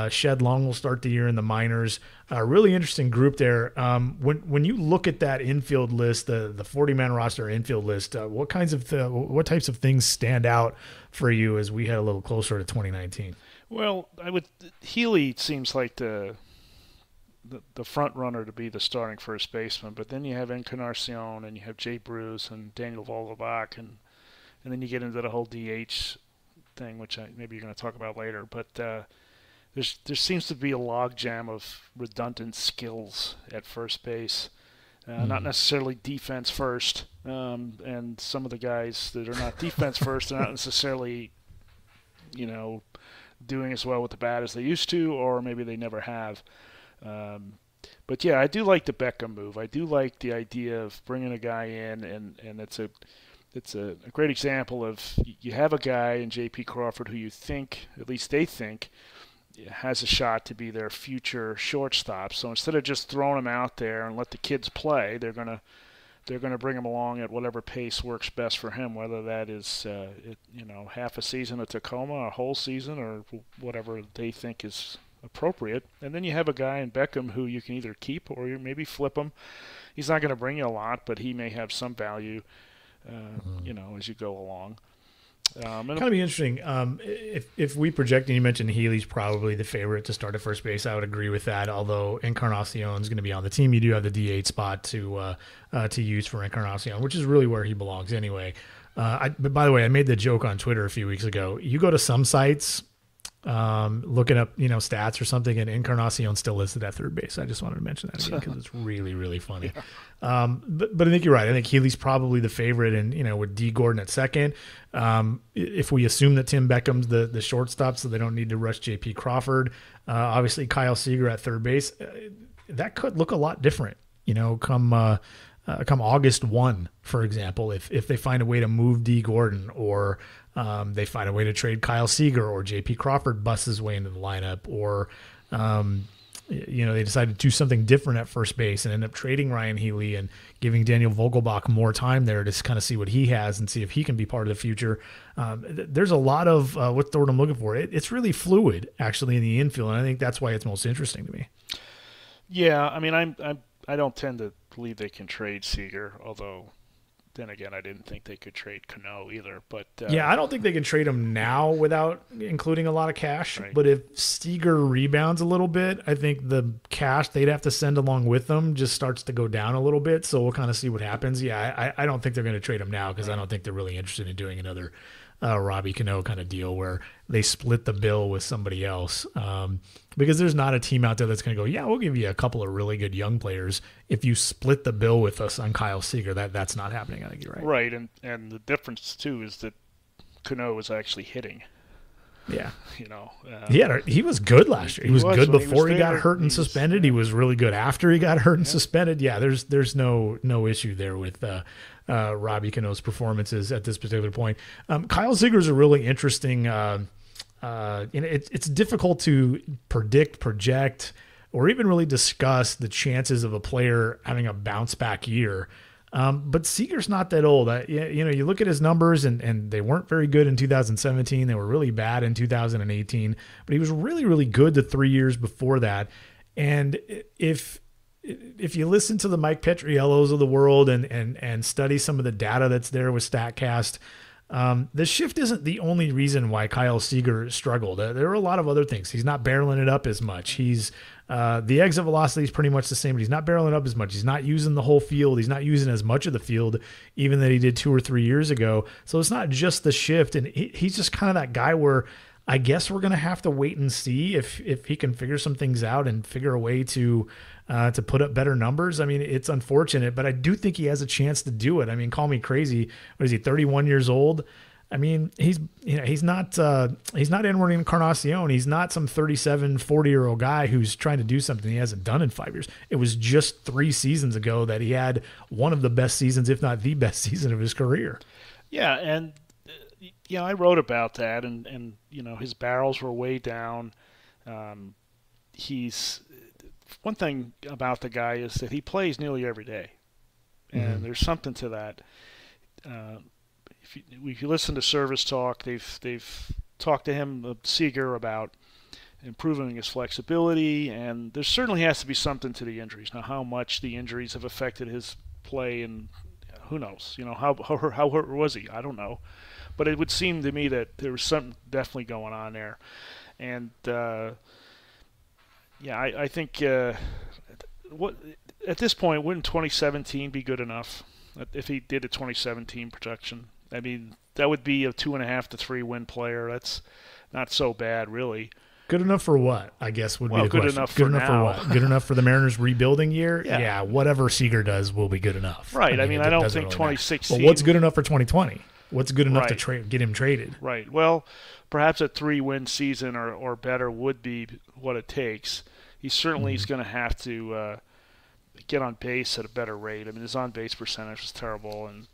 Shed Long will start the year in the minors. Really interesting group there. When you look at that infield list, the 40-man roster infield list, what types of things stand out for you as we head a little closer to 2019? Well, Healy seems like the front runner to be the starting first baseman, but then you have Encarnacion and you have Jay Bruce and Daniel Vogelbach, and then you get into the whole DH thing, which maybe you're going to talk about later. But there seems to be a logjam of redundant skills at first base, not necessarily defense first, and some of the guys that are not defense first are not necessarily, doing as well with the bat as they used to, or maybe they never have. But yeah, I do like the Beckham move. I do like the idea of bringing a guy in, and it's it's a great example of you have a guy in J.P. Crawford who you think, at least they think, has a shot to be their future shortstop. So instead of just throwing him out there and let the kids play, they're gonna bring him along at whatever pace works best for him, whether that is half a season at Tacoma, a whole season, or whatever they think is appropriate. And then you have a guy in Beckham who you can either keep or you maybe flip him. He's not going to bring you a lot, but he may have some value, as you go along. Kind of be interesting. If we project, and you mentioned Healy's probably the favorite to start at first base, I would agree with that. Although Encarnacion is going to be on the team, you do have the DH spot to use for Encarnacion, which is really where he belongs anyway. But by the way, I made the joke on Twitter a few weeks ago. You go to some sites, looking up stats or something, and Encarnacion still listed at third base. I just wanted to mention that again because it's really, really funny. Yeah. But I think you're right. I think Healy's probably the favorite, and with D. Gordon at second. If we assume that Tim Beckham's the shortstop, so they don't need to rush J.P. Crawford, obviously Kyle Seager at third base, that could look a lot different. Come August 1, for example, if they find a way to move D. Gordon, or they find a way to trade Kyle Seager, or J.P. Crawford busts his way into the lineup, or they decide to do something different at first base and end up trading Ryan Healy and giving Daniel Vogelbach more time there to kind of see what he has and see if he can be part of the future. There's a lot of what's the word I'm looking for? It's really fluid, actually, in the infield, and I think that's why it's most interesting to me. Yeah, I mean, I don't tend to believe they can trade Seager, although then again, I didn't think they could trade Cano either. But I don't think they can trade him now without including a lot of cash. Right. But if Seager rebounds a little bit, I think the cash they'd have to send along with them just starts to go down a little bit. So we'll kind of see what happens. Yeah, I don't think they're going to trade him now because I don't think they're really interested in doing another Robbie Cano kind of deal where they split the bill with somebody else. Because there's not a team out there that's going to go, yeah, we'll give you a couple of really good young players if you split the bill with us on Kyle Seager. That's not happening. I think you're right. Right, and the difference too is that Cano was actually hitting. Yeah, he was good last year. He was good before he got hurt and he suspended. He was really good after he got hurt and suspended. Yeah, there's no issue there with Robbie Cano's performances at this particular point. Kyle Seager is a really interesting. It's difficult to predict, project, or even really discuss the chances of a player having a bounce back year. But Seager's not that old. You look at his numbers and they weren't very good in 2017. They were really bad in 2018, but he was really, really good the 3 years before that. And if you listen to the Mike Petriellos of the world and study some of the data that's there with StatCast, the shift isn't the only reason why Kyle Seager struggled. There are a lot of other things. He's not barreling it up as much. The exit velocity is pretty much the same, but he's not barreling up as much. He's not using the whole field. He's not using as much of the field, even that he did 2 or 3 years ago. So it's not just the shift, and he's just kind of that guy where I guess we're going to have to wait and see if he can figure some things out and figure a way to put up better numbers. I mean, it's unfortunate, but I do think he has a chance to do it. I mean, call me crazy. What is he, 31 years old? I mean, he's not Edward Encarnacion. He's not some 37, 40-year-old guy who's trying to do something he hasn't done in 5 years. It was just 3 seasons ago that he had one of the best seasons, if not the best season of his career. Yeah, and I wrote about that, and his barrels were way down. He's one thing about the guy is that he plays nearly every day, and there's something to that. If you listen to Service Talk, they've talked to him, Seager, about improving his flexibility, and there certainly has to be something to the injuries. Now, how much the injuries have affected his play, and who knows? How hurt was he? I don't know. But it would seem to me that there was something definitely going on there. And, I think at this point, wouldn't 2017 be good enough if he did a 2017 projection? I mean, that would be a 2.5 to 3 win player. That's not so bad, really. Good enough for what? I guess would be the question. Good enough for what? Good enough for the Mariners' rebuilding year? Yeah, whatever Seager does will be good enough. Right. I mean, I don't think 2016. But what's good enough for 2020? What's good enough to get him traded? Right. Well, perhaps a 3-win season or better would be what it takes. He certainly is going to have to get on base at a better rate. I mean, his on-base percentage was terrible, and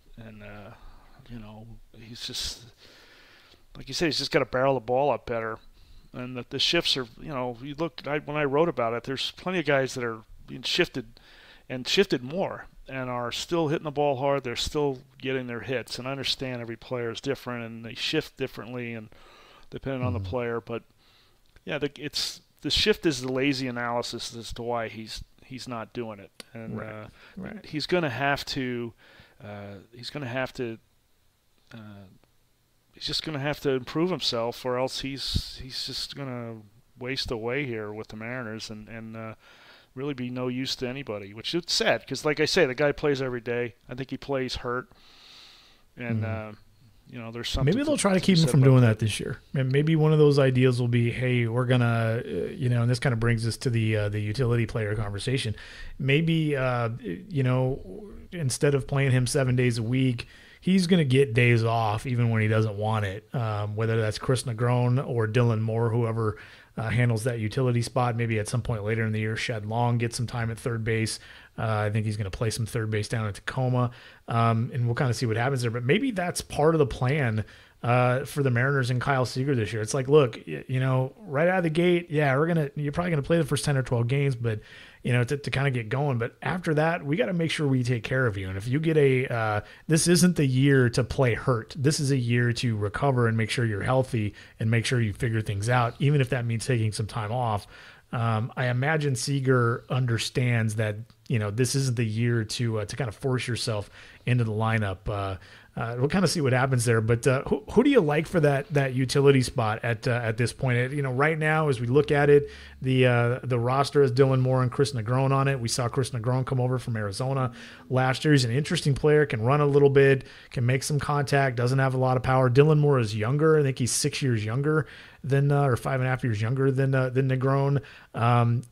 he's just, like you said, he's just got to barrel the ball up better. And the shifts are, you look, when I wrote about it, there's plenty of guys that are being shifted more and are still hitting the ball hard. They're still getting their hits. And I understand every player is different and they shift differently and depending on the player. But yeah, the shift is the lazy analysis as to why he's not doing it. And right. He's going to have to. He's just going to have to improve himself, or else he's just going to waste away here with the Mariners and really be no use to anybody, which is sad because, like I say, the guy plays every day. I think he plays hurt, and there's something. Maybe they'll try to keep him from doing that this year. And maybe one of those ideas will be, hey, we're gonna, and this kind of brings us to the utility player conversation. Maybe instead of playing him 7 days a week, he's going to get days off even when he doesn't want it, whether that's Chris Negron or Dylan Moore, whoever handles that utility spot. Maybe at some point later in the year, Shed Long gets some time at third base. I think he's going to play some third base down in Tacoma, and we'll kind of see what happens there. But maybe that's part of the plan for the Mariners and Kyle Seager this year. It's like, look, right out of the gate, you're probably going to play the first 10 or 12 games, but to kind of get going. But after that, we got to make sure we take care of you. And if you get this isn't the year to play hurt. This is a year to recover and make sure you're healthy and make sure you figure things out, even if that means taking some time off. I imagine Seager understands that, this isn't the year to kind of force yourself into the lineup. We'll kind of see what happens there. But who do you like for that utility spot at this point? Right now, as we look at it, the roster has Dylan Moore and Chris Negron on it. We saw Chris Negron come over from Arizona last year. He's an interesting player, can run a little bit, can make some contact, doesn't have a lot of power. Dylan Moore is younger. I think he's 6 years younger than or 5.5 years younger than Negron.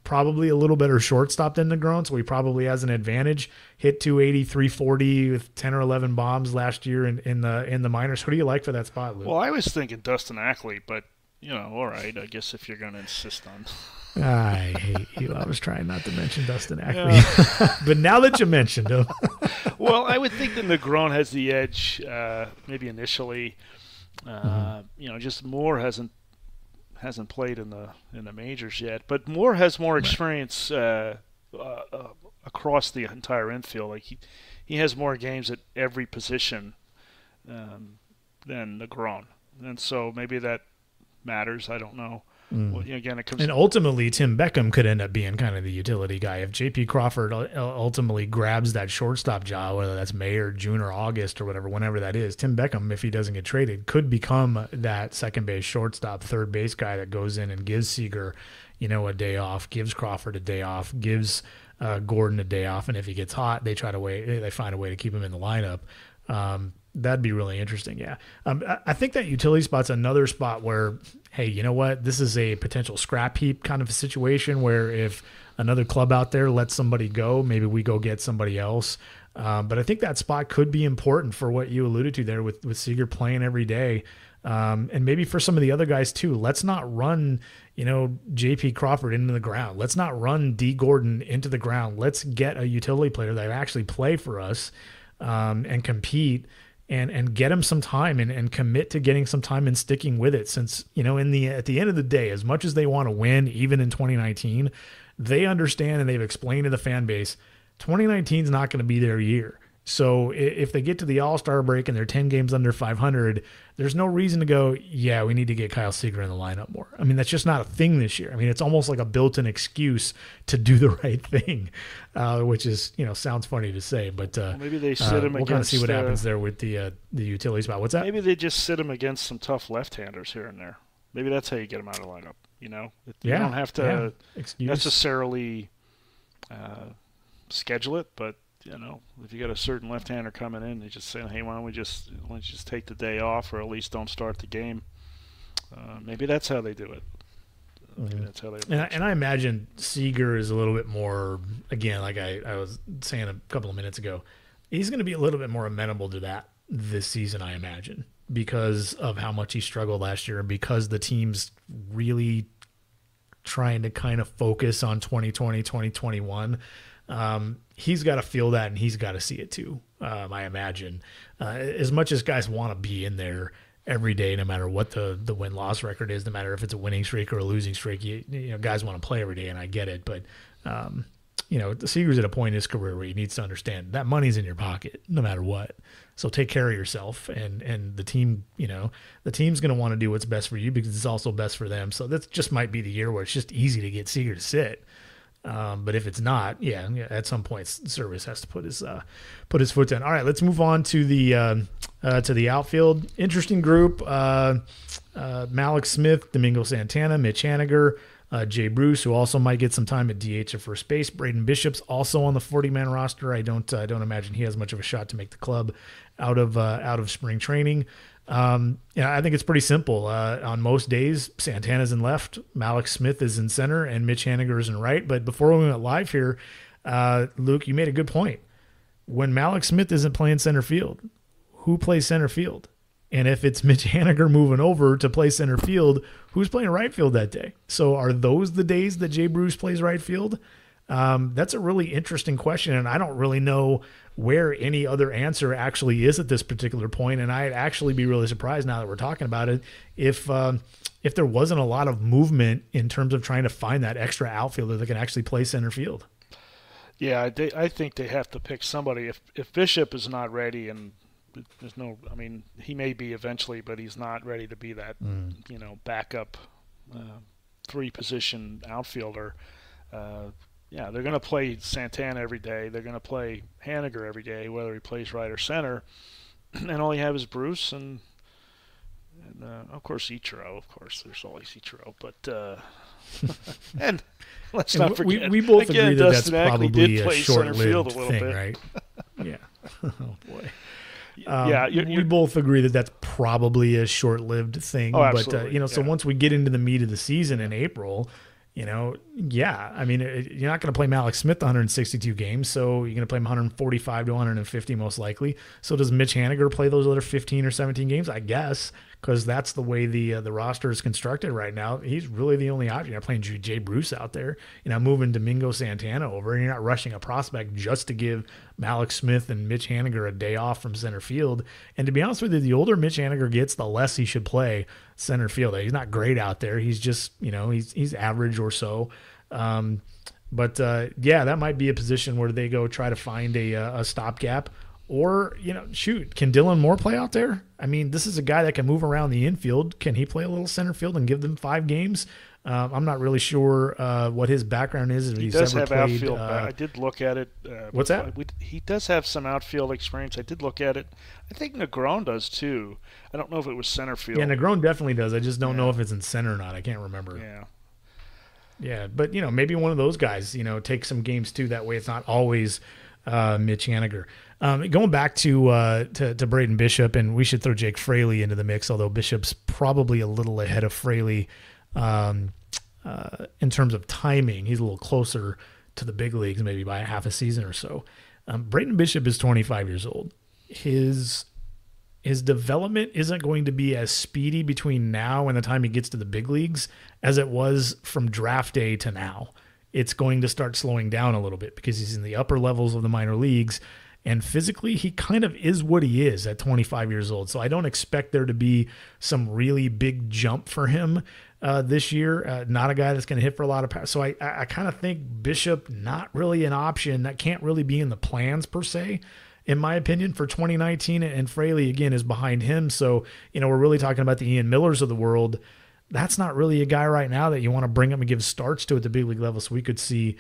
Probably a little better shortstop than Negron, so he probably has an advantage. Hit 280, 340 with 10 or 11 bombs last year in the minors. Who do you like for that spot, Lou? Well, I was thinking Dustin Ackley, but all right. I guess if you're going to insist on. I hate you. I was trying not to mention Dustin Ackley, but now that you mentioned him. Well, I would think that Negron has the edge, maybe initially. Just Moore hasn't played in the majors yet, but Moore has more experience across the entire infield. Like he has more games at every position than Negron, and so maybe that matters. I don't know. Well, again, it comes. And ultimately, Tim Beckham could end up being kind of the utility guy if J.P. Crawford ultimately grabs that shortstop job, whether that's May or June or August or whenever that is. Tim Beckham, if he doesn't get traded, could become that second base shortstop, third base guy that goes in and gives Seager, a day off, gives Crawford a day off, gives Gordon a day off, and if he gets hot, they find a way to keep him in the lineup. That'd be really interesting. Yeah. I think that utility spot's another spot where, hey, you know what? This is a potential scrap heap kind of a situation where if another club out there lets somebody go, maybe we go get somebody else. But I think that spot could be important for what you alluded to there with Seager playing every day. And maybe for some of the other guys too. Let's not run, J.P. Crawford into the ground. Let's not run D. Gordon into the ground. Let's get a utility player that actually play for us and compete. And get him some time and commit to getting some time and sticking with it. Since, at the end of the day, as much as they want to win, even in 2019, they understand and they've explained to the fan base, 2019 is not going to be their year. So if they get to the All-Star break and they're 10 games under 500, there's no reason to go, yeah, we need to get Kyle Seager in the lineup more. I mean, that's just not a thing this year. I mean, it's almost like a built-in excuse to do the right thing, which is, sounds funny to say, but maybe they sit him we'll kind of see what happens there with the utility spot. What's that? Maybe they just sit him against some tough left-handers here and there. Maybe that's how you get him out of the lineup. You don't have to necessarily schedule it, but if you got a certain left-hander coming in, they just say, hey, why don't you just take the day off, or at least don't start the game. Maybe that's how they do it. Maybe that's how they. And I imagine Seager is a little bit more, again, like I was saying a couple of minutes ago, he's going to be a little bit more amenable to that this season, I imagine, because of how much he struggled last year and because the team's really trying to kind of focus on 2020, 2021. He's got to feel that, and he's got to see it too. I imagine, as much as guys want to be in there every day, no matter what the win-loss record is, no matter if it's a winning streak or a losing streak, you know, guys want to play every day, and I get it. But, you know, the Seager's at a point in his career where he needs to understand that money's in your pocket no matter what. So take care of yourself, and the team, you know, the team's going to want to do what's best for you because it's also best for them. So that just might be the year where it's just easy to get Seager to sit. But if it's not, yeah, at some point Service has to put his foot down. All right, let's move on to the outfield. Interesting group: Malik Smith, Domingo Santana, Mitch Haniger, Jay Bruce, who also might get some time at DH or first base. Braden Bishop's also on the 40-man roster. I don't imagine he has much of a shot to make the club out of spring training. I think it's pretty simple. On most days, Santana's in left, Malik Smith is in center, and Mitch Haniger is in right. But before we went live here, Luke, you made a good point. When Malik Smith isn't playing center field, who plays center field? And if it's Mitch Haniger moving over to play center field, who's playing right field that day? So are those the days that Jay Bruce plays right field? That's a really interesting question, and I don't really know where any other answer actually is at this particular point. And I'd actually be really surprised now that we're talking about it if there wasn't a lot of movement in terms of trying to find that extra outfielder that can actually play center field. Yeah, I think they have to pick somebody. If Bishop is not ready, and there's no, I mean, he may be eventually, but he's not ready to be that, you know, backup 3-position outfielder. Yeah, they're going to play Santana every day. They're going to play Haniger every day, whether he plays right or center. And all you have is Bruce and of course, Ichiro. Of course, there's always Ichiro. But and let's not forget, we both again, agree that Dustin that's Ackley probably did a play center field short-lived a little thing, bit. right? Yeah. Oh boy. Yeah, we both agree that that's probably a short-lived thing. Oh, but so once we get into the meat of the season in April, I mean, you're not going to play Malik Smith 162 games, so you're going to play him 145 to 150 most likely. So does Mitch Haniger play those other 15 or 17 games? I guess, because that's the way the roster is constructed right now. He's really the only option. You're playing Jay Bruce out there, moving Domingo Santana over, and you're not rushing a prospect just to give Malik Smith and Mitch Haniger a day off from center field. And to be honest with you, the older Mitch Haniger gets, the less he should play center field. He's not great out there. He's just, he's average or so. But that might be a position where they go try to find a stopgap. Or, can Dylan Moore play out there? I mean, this is a guy that can move around the infield. Can he play a little center field and give them 5 games? I'm not really sure what his background is. If he he's does ever have played, outfield. I did look at it. What's that? He does have some outfield experience. I did look at it. I think Negron does too. I don't know if it was center field. Yeah, Negron definitely does. I just don't know if it's in center or not. I can't remember. Yeah. Yeah, but, maybe one of those guys, take some games too. That way it's not always Mitch Haniger. Going back to Braden Bishop, and we should throw Jake Fraley into the mix, although Bishop's probably a little ahead of Fraley in terms of timing. He's a little closer to the big leagues, maybe by a half a season or so. Braden Bishop is 25 years old. His development isn't going to be as speedy between now and the time he gets to the big leagues as it was from draft day to now. It's going to start slowing down a little bit because he's in the upper levels of the minor leagues. And physically, he kind of is what he is at 25 years old. So I don't expect there to be some really big jump for him this year. Not a guy that's going to hit for a lot of power. So I kind of think Bishop, not really an option. That can't really be in the plans per se, in my opinion, for 2019. And Fraley, again, is behind him. So, we're really talking about the Ian Millers of the world. That's not really a guy right now that you want to bring up and give starts to at the big league level. So we could see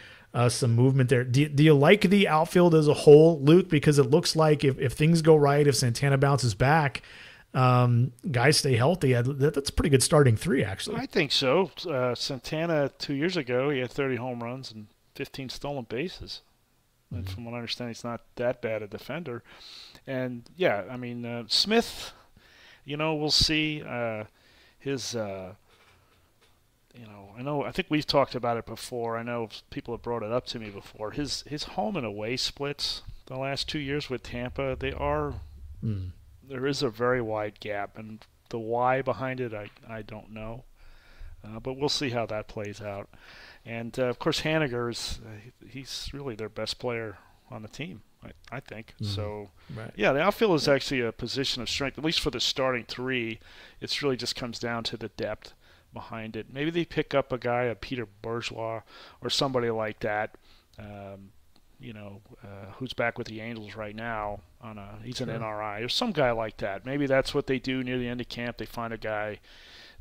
some movement there. Do you like the outfield as a whole, Luke? Because it looks like if things go right, if Santana bounces back, guys stay healthy, that's a pretty good starting 3, actually. I think so. Santana 2 years ago, he had 30 home runs and 15 stolen bases. Mm-hmm. And from what I understand, he's not that bad a defender. And, yeah, I mean, Smith, we'll see his I think we've talked about it before. I know people have brought it up to me before. His home and away splits the last 2 years with Tampa, there is a very wide gap, and the why behind it, I don't know. But we'll see how that plays out. And, of course, Haniger he's really their best player on the team, I think. Mm-hmm. So, right. yeah, the outfield is actually a position of strength, at least for the starting three. It really just comes down to the depth behind it. Maybe they pick up a guy, a Peter Bourgeois or somebody like that, who's back with the Angels right now. He's an NRI. Or some guy like that. Maybe that's what they do near the end of camp. They find a guy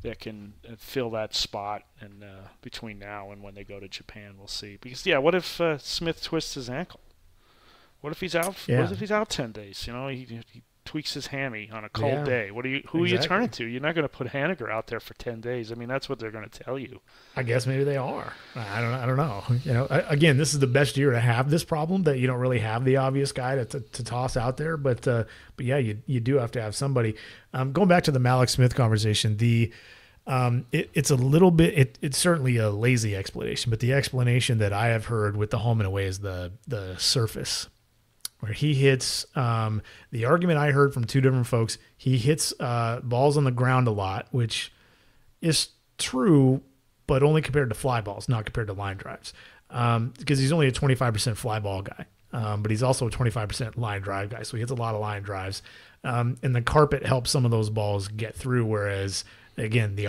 that can fill that spot, and between now and when they go to Japan, we'll see. Because what if Smith twists his ankle? What if he's out? Yeah. What if he's out 10 days? He tweaks his hammy on a cold day. Who Exactly. are you turning to? You're not going to put Haniger out there for 10 days. I mean, that's what they're going to tell you. I guess maybe they are. I don't know. Again, this is the best year to have this problem, that you don't really have the obvious guy to toss out there. But yeah, you do have to have somebody. Going back to the Malik Smith conversation, it's a little bit. It's certainly a lazy explanation, but the explanation that I have heard with the home and away is the surface, where he hits. The argument I heard from two different folks, he hits balls on the ground a lot, which is true, but only compared to fly balls, not compared to line drives, because he's only a 25% fly ball guy, but he's also a 25% line drive guy, so he hits a lot of line drives, and the carpet helps some of those balls get through, whereas, again, the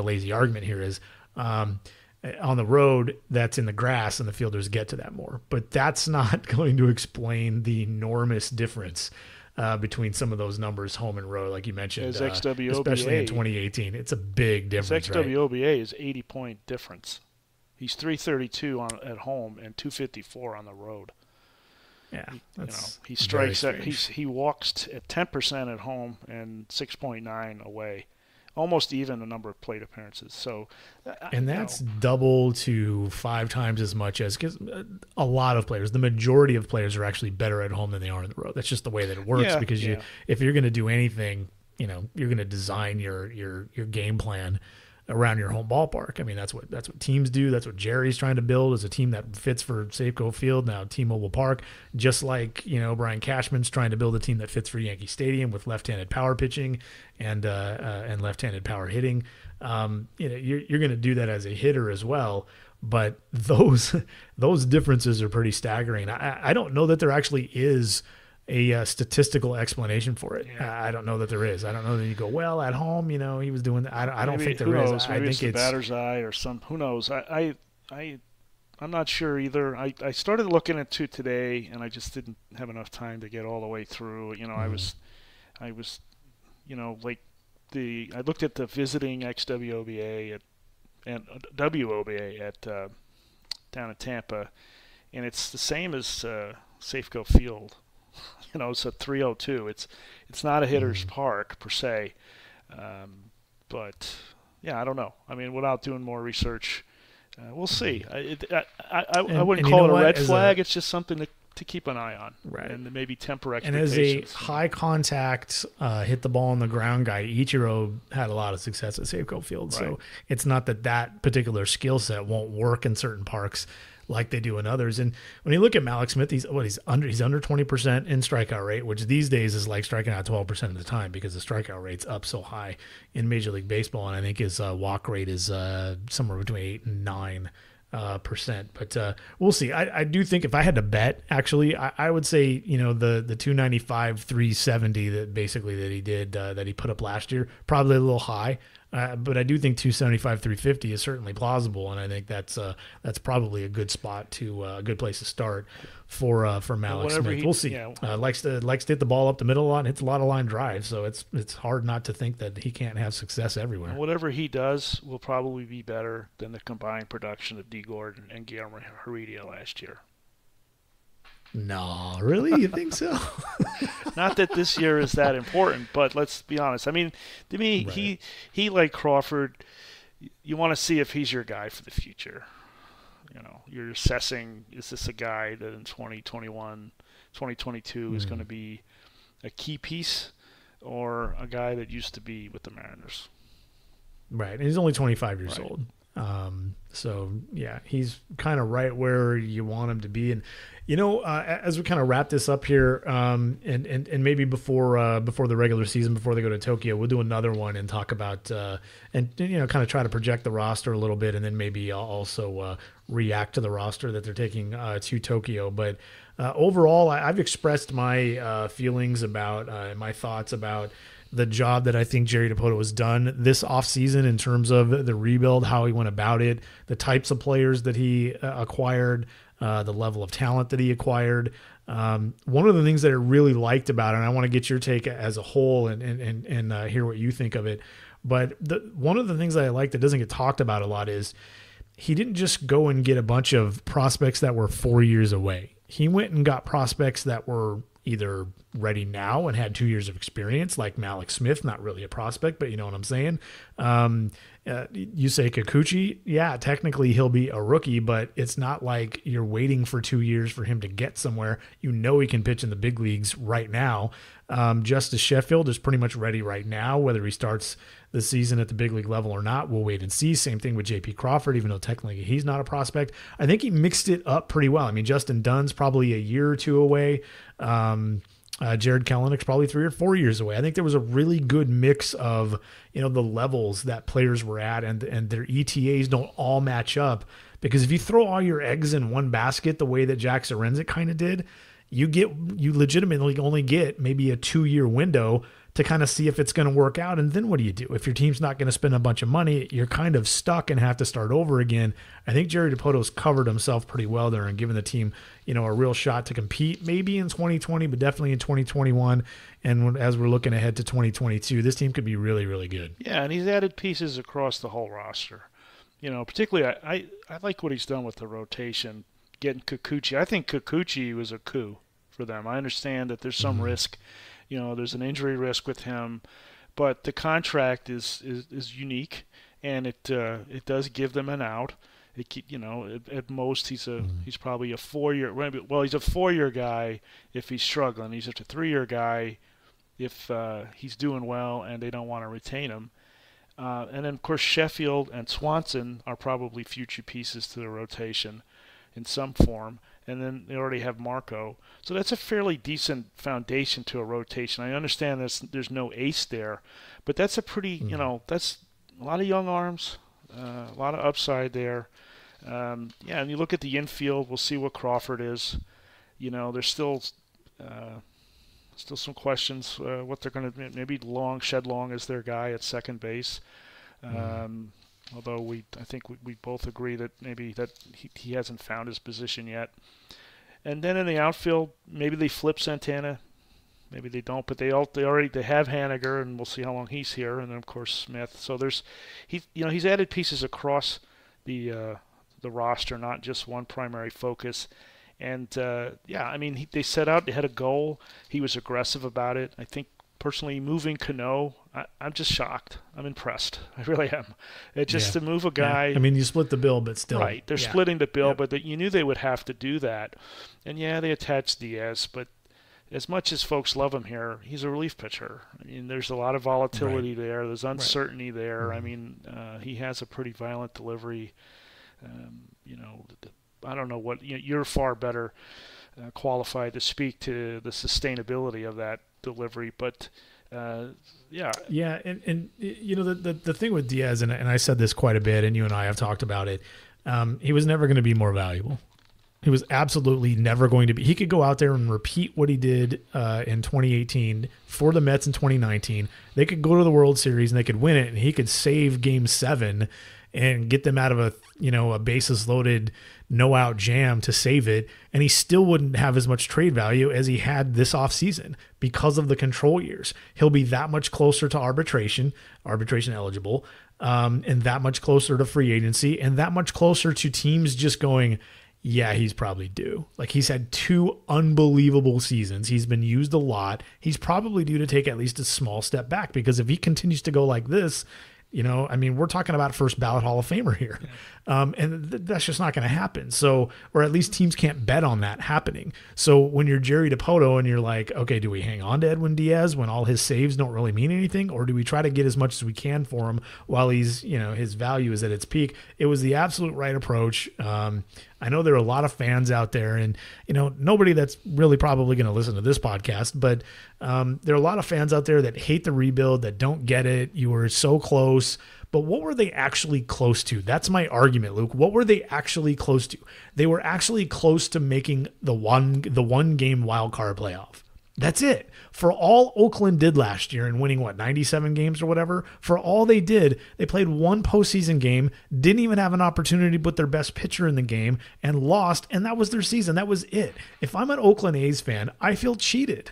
lazy argument here is on the road, that's in the grass, and the fielders get to that more. But that's not going to explain the enormous difference between some of those numbers, home and road, like you mentioned, especially in 2018. It's a big difference. His XWOBA is 80-point difference. He's 332 at home and 254 on the road. Yeah, he strikes he walks at 10% at home and 6.9 away. Almost even a number of plate appearances. So, and that's double to 5 times as much as, because a lot of players, the majority of players, are actually better at home than they are on the road. That's just the way that it works. Because if you're going to do anything, you're going to design your game plan around your home ballpark. I mean, that's what teams do. That's what Jerry's trying to build, is a team that fits for Safeco Field, now T-Mobile Park. Just like, Brian Cashman's trying to build a team that fits for Yankee Stadium with left-handed power pitching and left-handed power hitting. You're going to do that as a hitter as well. But those differences are pretty staggering. I don't know that there actually is a statistical explanation for it. Yeah. I don't know that there is. I don't know that you go, well, at home, he was doing that. I don't think there is. Maybe I think it's the batter's eye or some. Who knows? I'm not sure either. I started looking at 2 today, and I just didn't have enough time to get all the way through. I was, I looked at the visiting XWOBA and WOBA at down at Tampa, and it's the same as Safeco Field. It's a 302. It's not a hitter's park per se, but I don't know. I mean, without doing more research, we'll see. I wouldn't call it a red flag. It's just something to keep an eye on, right? And maybe temper expectations. And as a high contact, hit the ball on the ground guy, Ichiro had a lot of success at Safeco Field. Right. So it's not that particular skill set won't work in certain parks like they do in others. And when you look at Malik Smith, he's under 20% in strikeout rate, which these days is like striking out 12% of the time, because the strikeout rate's up so high in Major League Baseball. And I think his walk rate is somewhere between 8 and 9%. But we'll see. I do think, if I had to bet, actually, I would say, the 295, 370 that he did, that he put up last year, probably a little high. But I do think 275, 350 is certainly plausible, and I think that's probably a good spot a good place to start for Malik Smith. We'll see. Likes to hit the ball up the middle a lot, and hits a lot of line drives, so it's hard not to think that he can't have success everywhere. Whatever he does will probably be better than the combined production of D. Gordon and Guillermo Heredia last year. No, really? You think so? Not that this year is that important, but let's be honest. I mean, to me, right. he like Crawford, you want to see if he's your guy for the future. You're assessing, is this a guy that in 2021, 2022 is going to be a key piece, or a guy that used to be with the Mariners? Right. And he's only 25 years old. So yeah, he's kind of right where you want him to be. And as we kind of wrap this up here, and maybe before the regular season, before they go to Tokyo, we'll do another one and talk about and kind of try to project the roster a little bit, and then maybe also react to the roster that they're taking to Tokyo. But overall, I've expressed my feelings about my thoughts about the job that I think Jerry Dipoto has done this offseason in terms of the rebuild, how he went about it, the types of players that he acquired, the level of talent that he acquired. One of the things that I really liked about it, and I want to get your take as a whole and hear what you think of it, but one of the things that I like that doesn't get talked about a lot is he didn't just go and get a bunch of prospects that were 4 years away. He went and got prospects that were either ready now and had 2 years of experience, like Malik Smith, not really a prospect, but you know what I'm saying? You say Kikuchi, yeah, technically he'll be a rookie, but it's not like you're waiting for 2 years for him to get somewhere. You know he can pitch in the big leagues right now. Justice Sheffield is pretty much ready right now, whether he starts the season at the big league level or not. We'll wait and see. Same thing with J.P. Crawford, even though technically he's not a prospect. I think he mixed it up pretty well. I mean, Justin Dunn's probably a year or two away. Jared Kelenick's probably 3 or 4 years away. I think there was a really good mix of, the levels that players were at, and their ETAs don't all match up, because if you throw all your eggs in one basket the way that Jack Sorensic kind of did, you legitimately only get maybe a 2-year window to kind of see if it's going to work out. And then what do you do? If your team's not going to spend a bunch of money, you're kind of stuck and have to start over again. I think Jerry Dipoto's covered himself pretty well there and given the team, a real shot to compete maybe in 2020, but definitely in 2021. And as we're looking ahead to 2022, this team could be really, really good. Yeah, and he's added pieces across the whole roster. Particularly I like what he's done with the rotation, getting Kikuchi. I think Kikuchi was a coup for them. I understand that there's some risk. There's an injury risk with him, but the contract is unique, and it does give them an out. At most he's probably a 4-year. Well, he's a 4-year guy if he's struggling. He's just a 3-year guy if he's doing well and they don't want to retain him. And then of course Sheffield and Swanson are probably future pieces to the rotation in some form. And then they already have Marco. So that's a fairly decent foundation to a rotation. I understand there's no ace there, but that's a pretty, that's a lot of young arms, a lot of upside there. And you look at the infield, we'll see what Crawford is. There's still some questions what they're going to, maybe Shed Long is their guy at second base. Although I think we both agree that maybe that he hasn't found his position yet. And then in the outfield, maybe they flip Santana, maybe they don't, but they have Haniger, and we'll see how long he's here, and then of course Smith. So he's added pieces across the roster, not just one primary focus. And they set out, they had a goal. He was aggressive about it. I think personally, moving Cano, I'm just shocked. I'm impressed. I really am. To move a guy. Yeah. I mean, you split the bill, but still. Right. They're splitting the bill, but you knew they would have to do that. And they attached Diaz, but as much as folks love him here, he's a relief pitcher. I mean, there's a lot of volatility there. There's uncertainty there. Mm-hmm. I mean, he has a pretty violent delivery. I don't know what you're far better qualified to speak to the sustainability of that delivery, but and the thing with Diaz, and I said this quite a bit, and you and I have talked about it, he was never going to be more valuable. He was absolutely never going to be. He could go out there and repeat what he did in 2018 for the Mets in 2019. They could go to the World Series and they could win it, and he could save Game 7 and get them out of a bases loaded, no out jam to save it, and he still wouldn't have as much trade value as he had this offseason because of the control years. He'll be that much closer to arbitration eligible, and that much closer to free agency, and that much closer to teams just going, yeah, he's probably due. Like, he's had 2 unbelievable seasons. He's been used a lot. He's probably due to take at least a small step back, because if he continues to go like this, You know, I mean, we're talking about first ballot Hall of Famer here. And that's just not going to happen. So, or at least teams can't bet on that happening. So when you're Jerry Dipoto and you're like, okay, do we hang on to Edwin Diaz when all his saves don't really mean anything? Or do we try to get as much as we can for him while he's, you know, his value is at its peak? It was the absolute right approach. I know there are a lot of fans out there, and, you know, nobody that's really probably going to listen to this podcast, but there are a lot of fans out there that hate the rebuild, that don't get it. You were so close, but what were they actually close to? That's my argument, Luke. What were they actually close to? They were actually close to making the one game wild card playoff. That's it. For all Oakland did last year and winning, 97 games or whatever, for all they did, they played one postseason game, didn't even have an opportunity to put their best pitcher in the game, and lost, and that was their season. That was it. If I'm an Oakland A's fan, I feel cheated.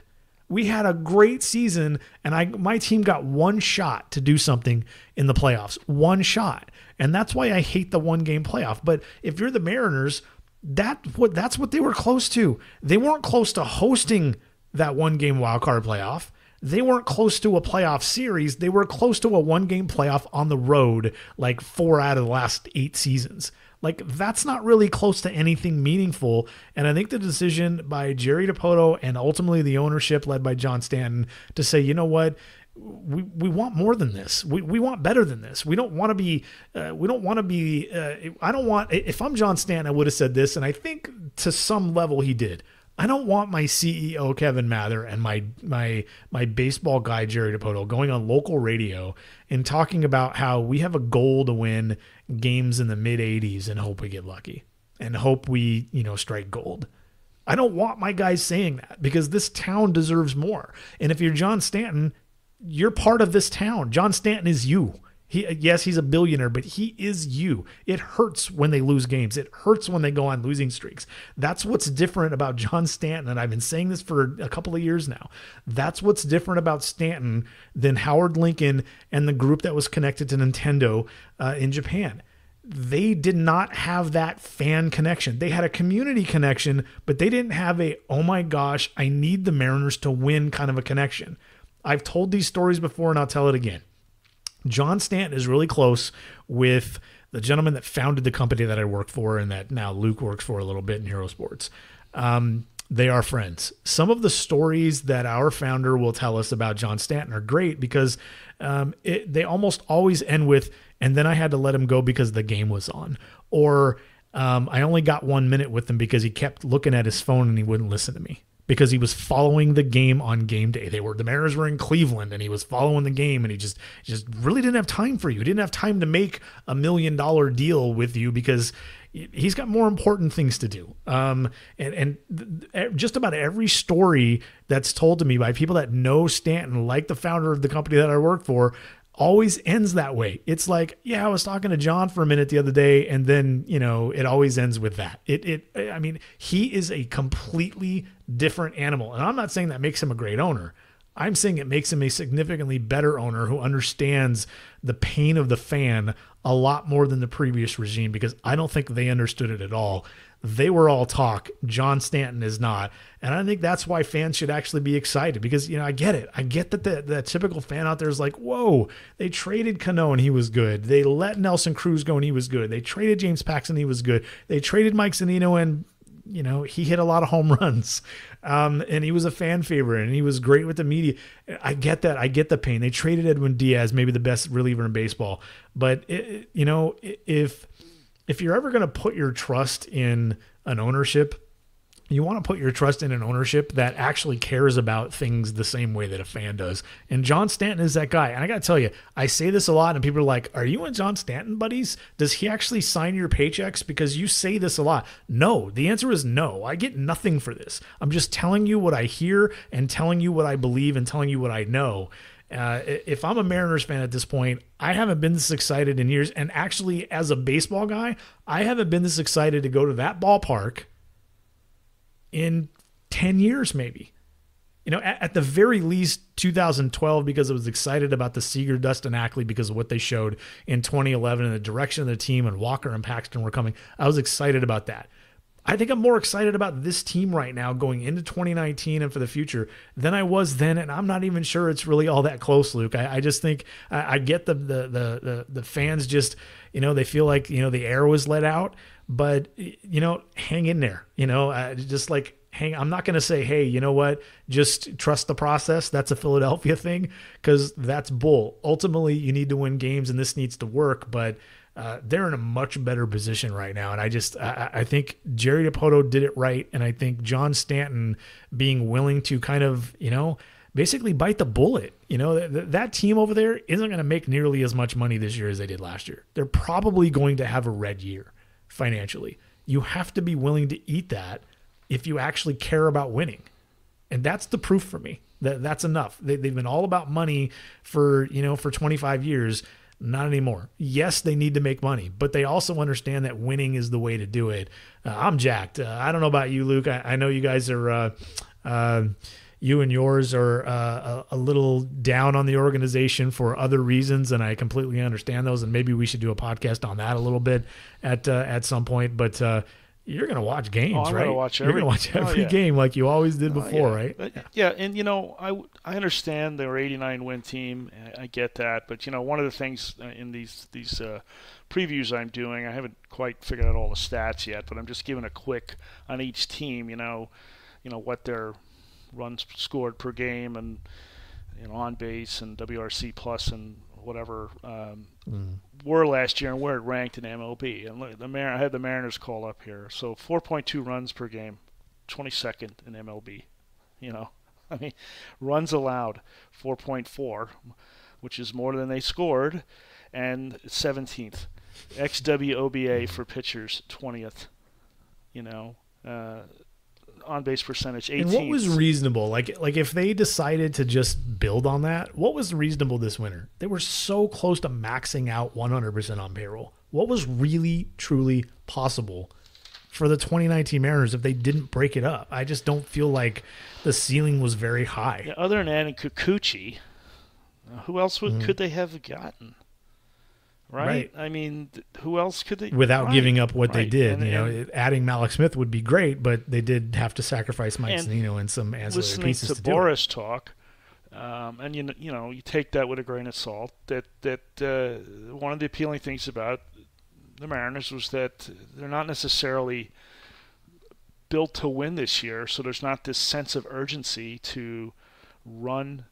We had a great season, and my team got one shot to do something in the playoffs. One shot. And that's why I hate the one-game playoff. But if you're the Mariners, that's what they were close to. They weren't close to hosting that one-game wild card playoff. They weren't close to a playoff series. They were close to a one-game playoff on the road, like 4 out of the last 8 seasons. Like, that's not really close to anything meaningful. And I think the decision by Jerry Dipoto and ultimately the ownership led by John Stanton to say, you know what, we want more than this. We want better than this. We don't want to be, if I'm John Stanton, I would have said this. And I think to some level he did. I don't want my CEO, Kevin Mather, and my baseball guy, Jerry Dipoto, going on local radio and talking about how we have a goal to win games in the mid-80s and hope we get lucky and hope we, strike gold. I don't want my guys saying that, because this town deserves more. And if you're John Stanton, you're part of this town. John Stanton is you. Yes, he's a billionaire, but he is you. It hurts when they lose games. It hurts when they go on losing streaks. That's what's different about John Stanton, and I've been saying this for a couple of years now. That's what's different about Stanton than Howard Lincoln and the group that was connected to Nintendo in Japan. They did not have that fan connection. They had a community connection, but they didn't have a, oh my gosh, I need the Mariners to win kind of a connection. I've told these stories before, and I'll tell it again. John Stanton is really close with the gentleman that founded the company that I work for and that now Luke works for a little bit in Hero Sports. They are friends. Some of the stories that our founder will tell us about John Stanton are great because they almost always end with, and then I had to let him go because the game was on. Or I only got 1 minute with him because he kept looking at his phone and he wouldn't listen to me, because he was following the game on game day. The Mariners were in Cleveland and he was following the game, and he just really didn't have time for you. He didn't have time to make $1 million deal with you because he's got more important things to do. And just about every story that's told to me by people that know Stanton, like the founder of the company that I work for, always ends that way. It's like, yeah, I was talking to John for a minute the other day, and then, it always ends with that. I mean, he is a completely different animal. And I'm not saying that makes him a great owner. I'm saying it makes him a significantly better owner who understands the pain of the fan a lot more than the previous regime, because I don't think they understood it at all. They were all talk. John Stanton is not. And I think that's why fans should actually be excited, because, I get it. I get that the typical fan out there is like, whoa, they traded Cano and he was good. They let Nelson Cruz go and he was good. They traded James Paxton and he was good. They traded Mike Zunino and, he hit a lot of home runs. And he was a fan favorite and he was great with the media. I get that. I get the pain. They traded Edwin Diaz, maybe the best reliever in baseball. But, if you're ever going to put your trust in an ownership, you want to put your trust in an ownership that actually cares about things the same way that a fan does. And John Stanton is that guy. And I got to tell you, I say this a lot and people are like, are you and John Stanton buddies? Does he actually sign your paychecks? Because you say this a lot. No, the answer is no. I get nothing for this. I'm just telling you what I hear and telling you what I believe and telling you what I know. If I'm a Mariners fan at this point, I haven't been this excited in years. And actually, as a baseball guy, I haven't been this excited to go to that ballpark in 10 years, maybe. At the very least 2012, because I was excited about the Seager, Dustin Ackley, because of what they showed in 2011 and the direction of the team, and Walker and Paxton were coming. I was excited about that. I think I'm more excited about this team right now going into 2019 and for the future than I was then, and I'm not even sure it's really all that close, Luke. I just think I get the fans just, they feel like, the air was let out, but, hang in there, just like I'm not going to say, hey, you know what, just trust the process. That's a Philadelphia thing, because that's bull. Ultimately, you need to win games, and this needs to work, but they're in a much better position right now. And I think Jerry Dipoto did it right. And I think John Stanton being willing to kind of, basically bite the bullet. That team over there isn't going to make nearly as much money this year as they did last year. They're probably going to have a red year financially. You have to be willing to eat that if you actually care about winning. And that's the proof for me. That's enough. They've been all about money for 25 years. Not anymore. Yes, they need to make money, but they also understand that winning is the way to do it. I'm jacked. I don't know about you, Luke. I know you guys are, you and yours are a little down on the organization for other reasons, and I completely understand those, and maybe we should do a podcast on that a little bit at some point, but you're going to watch games, right? You're going to watch every game like you always did before, right? Yeah, and I understand they're 89-win team. I get that, but one of the things in these previews I'm doing, I haven't quite figured out all the stats yet, but I'm just giving a quick on each team. What their runs scored per game, and on base and WRC plus and whatever were last year, and where it ranked in MLB. And look, I had the Mariners call up here. So 4.2 runs per game, 22nd in MLB. Runs allowed 4.4, which is more than they scored, and 17th. XWOBA for pitchers, 20th. On base percentage, 18th. And what was reasonable? Like if they decided to just build on that, what was reasonable this winter? They were so close to maxing out 100% on payroll. What was really, truly possible for the 2019 Mariners if they didn't break it up? I just don't feel like the ceiling was very high. Yeah, other than adding Kikuchi, who else could they have gotten? Right? Who else could they... Without giving up what they did. Adding Malik Smith would be great, but they did have to sacrifice Mike Zunino and some ancillary pieces to do it. Listening to Boris talk, and you take that with a grain of salt, that one of the appealing things about the Mariners was that they're not necessarily built to win this year, so there's not this sense of urgency to run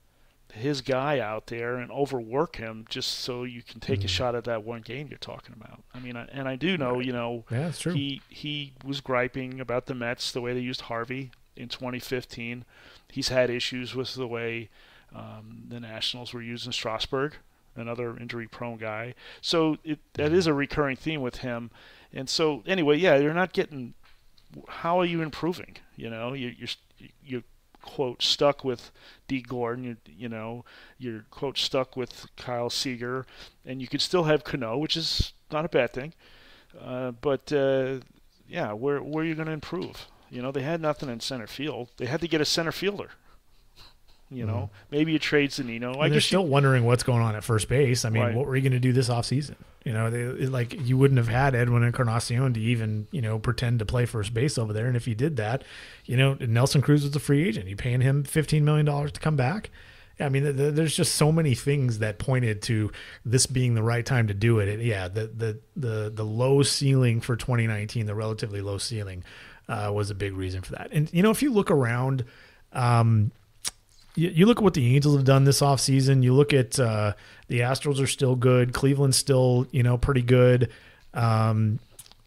his guy out there and overwork him just so you can take a shot at that one game you're talking about. And I do know, yeah, that's true. He was griping about the Mets, the way they used Harvey in 2015. He's had issues with the way the Nationals were using Strasburg, another injury-prone guy. So that is a recurring theme with him. And so, anyway, yeah, you're not getting – how are you improving? You're quote stuck with D. Gordon, you're quote stuck with Kyle Seager, and you could still have Cano, which is not a bad thing. But where are you going to improve? They had nothing in center field. They had to get a center fielder. Maybe you trade Zunino. They're still wondering what's going on at first base. Right. What were you going to do this offseason? You wouldn't have had Edwin Encarnacion to even, pretend to play first base over there. And if you did that, Nelson Cruz was a free agent. You're paying him $15 million to come back. There's just so many things that pointed to this being the right time to do it. The low ceiling for 2019, the relatively low ceiling, was a big reason for that. And, if you look around, you look at what the Angels have done this offseason. You look at the Astros are still good. Cleveland's still, pretty good. The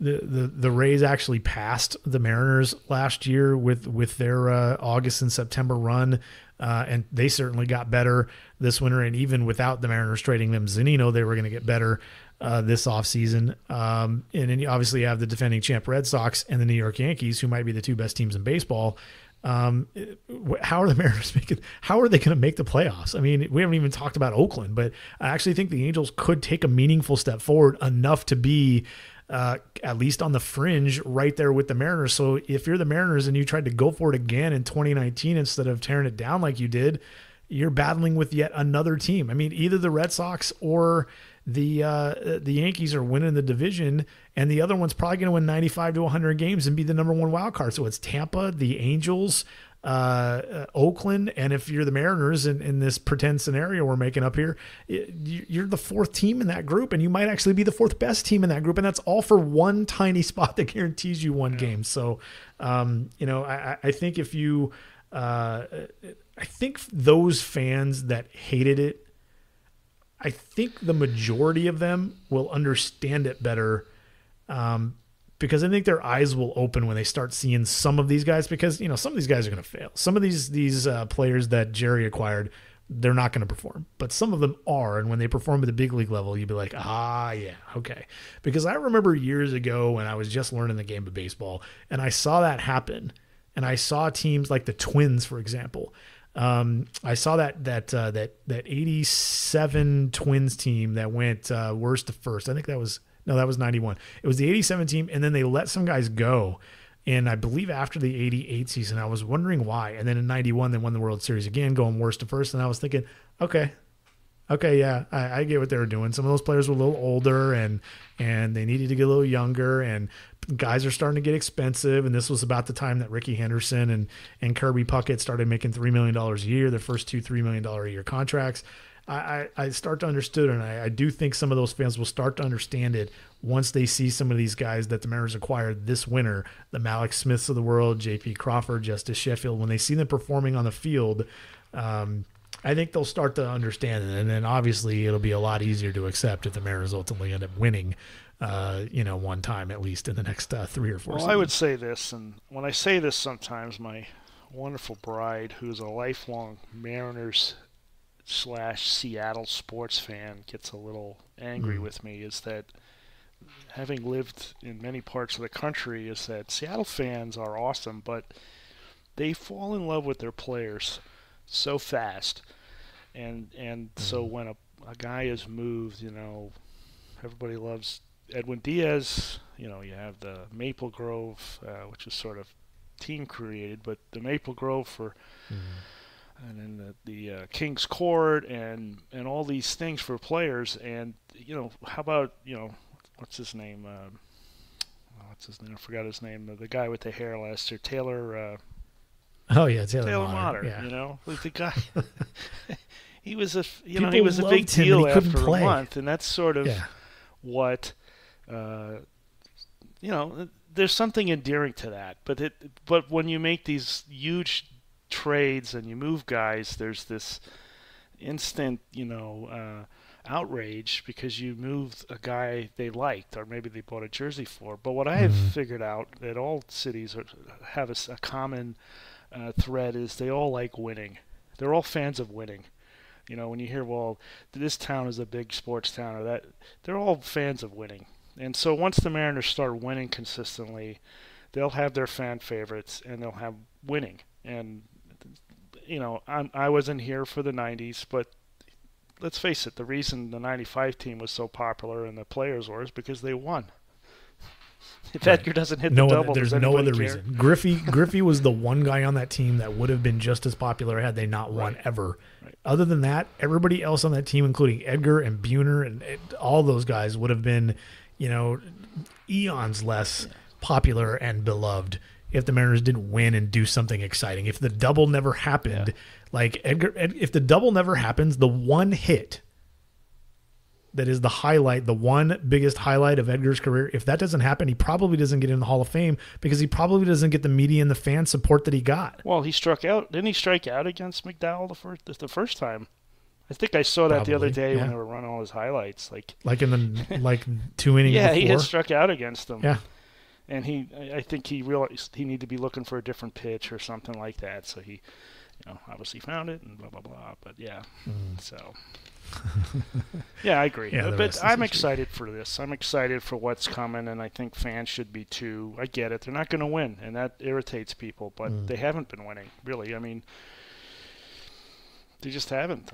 Rays actually passed the Mariners last year with their August and September run, and they certainly got better this winter. And even without the Mariners trading them Zunino, they were going to get better this offseason. And then you obviously have the defending champ Red Sox and the New York Yankees, who might be the two best teams in baseball. How are the Mariners how are they going to make the playoffs? We haven't even talked about Oakland, but I actually think the Angels could take a meaningful step forward, enough to be at least on the fringe right there with the Mariners. So if you're the Mariners and you tried to go for it again in 2019 instead of tearing it down like you did, you're battling with yet another team. Either the Red Sox or the Yankees are winning the division, and the other one's probably going to win 95 to 100 games and be the number one wild card. So it's Tampa, the Angels, Oakland, and if you're the Mariners in this pretend scenario we're making up here, you're the fourth team in that group, and you might actually be the fourth best team in that group, and that's all for one tiny spot that guarantees you one game. So, I think if you, I think those fans that hated it, I think the majority of them will understand it better, because I think their eyes will open when they start seeing some of these guys, because, some of these guys are going to fail. Some of these players that Jerry acquired, they're not going to perform, but some of them are. And when they perform at the big league level, you'd be like, yeah, okay. Because I remember years ago when I was just learning the game of baseball and I saw that happen, and I saw teams like the Twins, for example. I saw that 87 Twins team that went worst to first. I think that was 91. It was the 87 team, and then they let some guys go. And I believe after the 88 season, I was wondering why. And then in 91, they won the World Series again, going worst to first. And I was thinking, okay, yeah, I get what they were doing. Some of those players were a little older, and they needed to get a little younger, and guys are starting to get expensive. And this was about the time that Ricky Henderson and Kirby Puckett started making $3 million a year, their first two $3 million a year contracts. I start to understand, and I do think some of those fans will start to understand it once they see some of these guys that the Mariners acquired this winter, the Malik Smiths of the world, J.P. Crawford, Justice Sheffield. When they see them performing on the field, I think they'll start to understand it. And then obviously it'll be a lot easier to accept if the Mariners ultimately end up winning, one time at least in the next 3 or 4 seasons. I would say this, and when I say this sometimes, my wonderful bride, who's a lifelong Mariners / Seattle sports fan, gets a little angry with me, is that having lived in many parts of the country, is that Seattle fans are awesome, but they fall in love with their players so fast. And so when a guy is moved, everybody loves Edwin Diaz. You have the Maple Grove, which is sort of team created, but the Maple Grove for... And then the King's Court and all these things for players. And, how about, what's his name? I forgot his name. The guy with the hair last year, Taylor. Taylor Motter. Yeah. Like the guy. He was a People he was a big loved him, deal and he couldn't after play. a month, and that's sort of what. There's something endearing to that, but when you make these huge trades and you move guys, there's this instant outrage because you moved a guy they liked, or maybe they bought a jersey for. But what I have figured out that all cities have a common thread is they all like winning. They're all fans of winning. When you hear, well, this town is a big sports town, or that, they're all fans of winning. And so once the Mariners start winning consistently, they'll have their fan favorites and they'll have winning. And I wasn't here for the 90s, but let's face it, the reason the 95 team was so popular and the players were is because they won. If Edgar doesn't hit the double, there's no other reason. Griffey was the one guy on that team that would have been just as popular had they not won ever. Right. Other than that, everybody else on that team, including Edgar and Buhner and all those guys, would have been, eons less popular and beloved if the Mariners didn't win and do something exciting. If the double never happened, like Edgar, if the double never happens, the one hit that is the highlight, the one biggest highlight of Edgar's career, if that doesn't happen, he probably doesn't get in the Hall of Fame because he probably doesn't get the media and the fan support that he got. Well, he struck out. Didn't he strike out against McDowell the first time? I think I saw that the other day when they were running all his highlights. Like in the 2 innings before? he had struck out against them. Yeah. And I think he realized he needed to be looking for a different pitch or something like that. So he, obviously found it and blah, blah, blah. But so... I agree. But I'm excited for this. I'm excited for what's coming, and I think fans should be too. I get it. They're not going to win, and that irritates people, but they haven't been winning, really. I mean, they just haven't.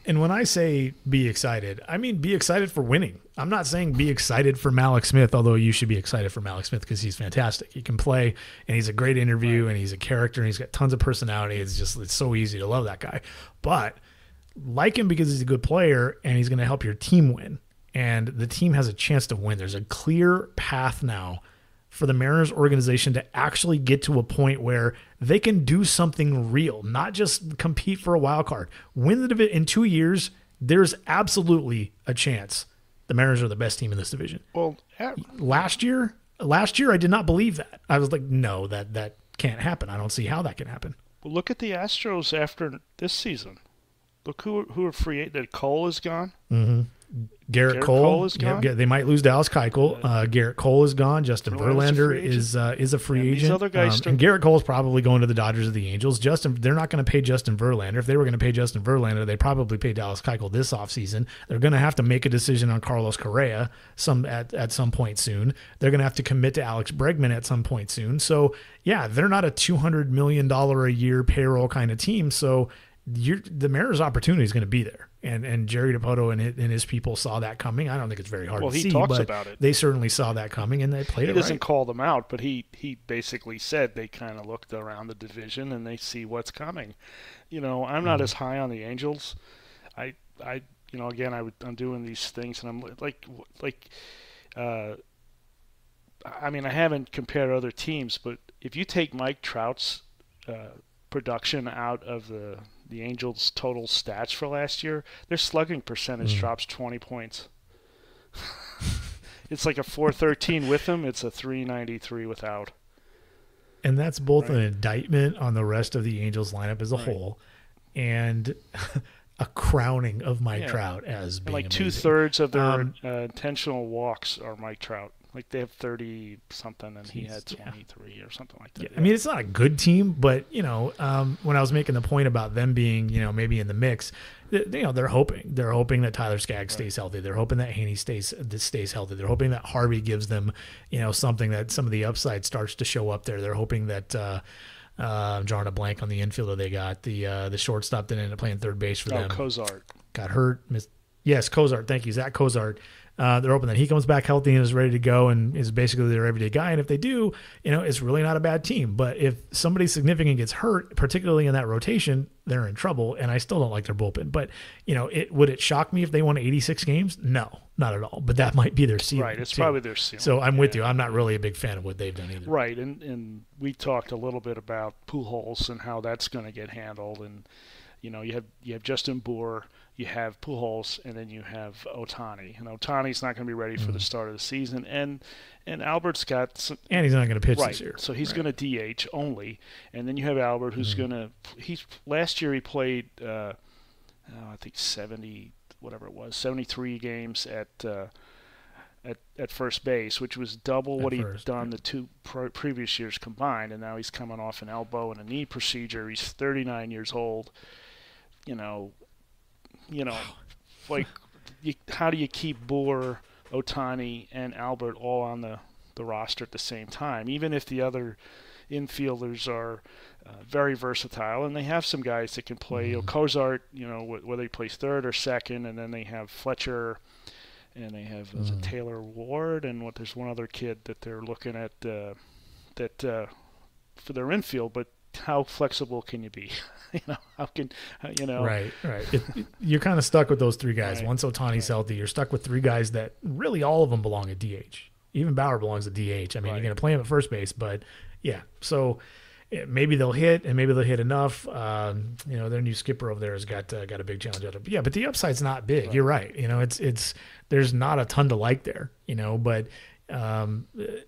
And when I say be excited, I mean be excited for winning. I'm not saying be excited for Malik Smith, although you should be excited for Malik Smith because he's fantastic. He can play, and he's a great interview, and he's a character, and he's got tons of personality. It's so easy to love that guy. But like him because he's a good player and he's going to help your team win. And the team has a chance to win. There's a clear path now for the Mariners organization to actually get to a point where they can do something real, not just compete for a wild card. Win the division in 2 years. There's absolutely a chance the Mariners are the best team in this division. Well, last year I did not believe that. I was like, no, that can't happen. I don't see how that can happen. Well, look at the Astros after this season. Look who are free agents. Cole is gone. Mm-hmm. Garrett Cole is gone. Yep, they might lose Dallas Keuchel. Garrett Cole is gone. Justin Verlander is a free agent. These other guys and Garrett Cole is probably going to the Dodgers or the Angels. They're not going to pay Justin Verlander. If they were going to pay Justin Verlander, they'd probably pay Dallas Keuchel this offseason. They're going to have to make a decision on Carlos Correa at some point soon. They're going to have to commit to Alex Bregman at some point soon. So, yeah, they're not a $200 million a year payroll kind of team. So the Mariners' opportunity is going to be there. And Jerry Dipoto and his people saw that coming. I don't think it's very hard to see. Well, he talks about it. They certainly saw that coming, and they played it right. He doesn't call them out, but he basically said they kind of looked around the division and they see what's coming. I'm not as high on the Angels. Again, I'm doing these things, and I'm I haven't compared other teams, but if you take Mike Trout's production out of the Angels' total stats for last year, their slugging percentage drops 20 points. It's like a 413 with him. It's a 393 without. And that's both an indictment on the rest of the Angels lineup as a whole and a crowning of Mike Trout as being like amazing. 2/3 of their intentional walks are Mike Trout. Like they have 30 something, and he had 23 or something like that. Yeah. I mean, it's not a good team, but when I was making the point about them being, maybe in the mix, they're hoping that Tyler Skaggs stays healthy. They're hoping that Haney stays healthy. They're hoping that Harvey gives them, something that some of the upside starts to show up there. They're hoping that I'm drawing a blank on the infielder they got. The shortstop that ended up playing third base for them. Cozart Got hurt. Yes, Cozart. Thank you, Zach Cozart. They're hoping that he comes back healthy and is ready to go and is basically their everyday guy. And if they do, it's really not a bad team. But if somebody significant gets hurt, particularly in that rotation, they're in trouble. And I still don't like their bullpen. But, would it shock me if they won 86 games? No, not at all. But that might be their ceiling. Right, it's probably their ceiling. So I'm with you. I'm not really a big fan of what they've done either. Right, and we talked a little bit about Pujols and how that's going to get handled. And, you have Justin Bour, you have Pujols, and then you have Ohtani. And Ohtani's not going to be ready for the start of the season. And Albert's got some, and he's not going to pitch this year. So he's going to DH only. And then you have Albert, who's going to last year he played I think 73 games at first base, which was double what he'd done the two previous years combined. And now he's coming off an elbow and a knee procedure. He's 39 years old. How do you keep Bour, Ohtani, and Albert all on the roster at the same time, even if the other infielders are very versatile, and they have some guys that can play. Cozart, whether he plays third or second, and then they have Fletcher, and they have Taylor Ward, and there's one other kid that they're looking at for their infield, but how flexible can you be? Right. You're kind of stuck with those three guys. Once Ohtani's healthy, you're stuck with three guys that really all of them belong at DH. Even Bauer belongs at DH. I mean, you're going to play him at first base, but yeah. So maybe they'll hit, and maybe they'll hit enough. Their new skipper over there has got a big challenge out of it. Yeah, but the upside's not big. Right. You're right. It's there's not a ton to like there. But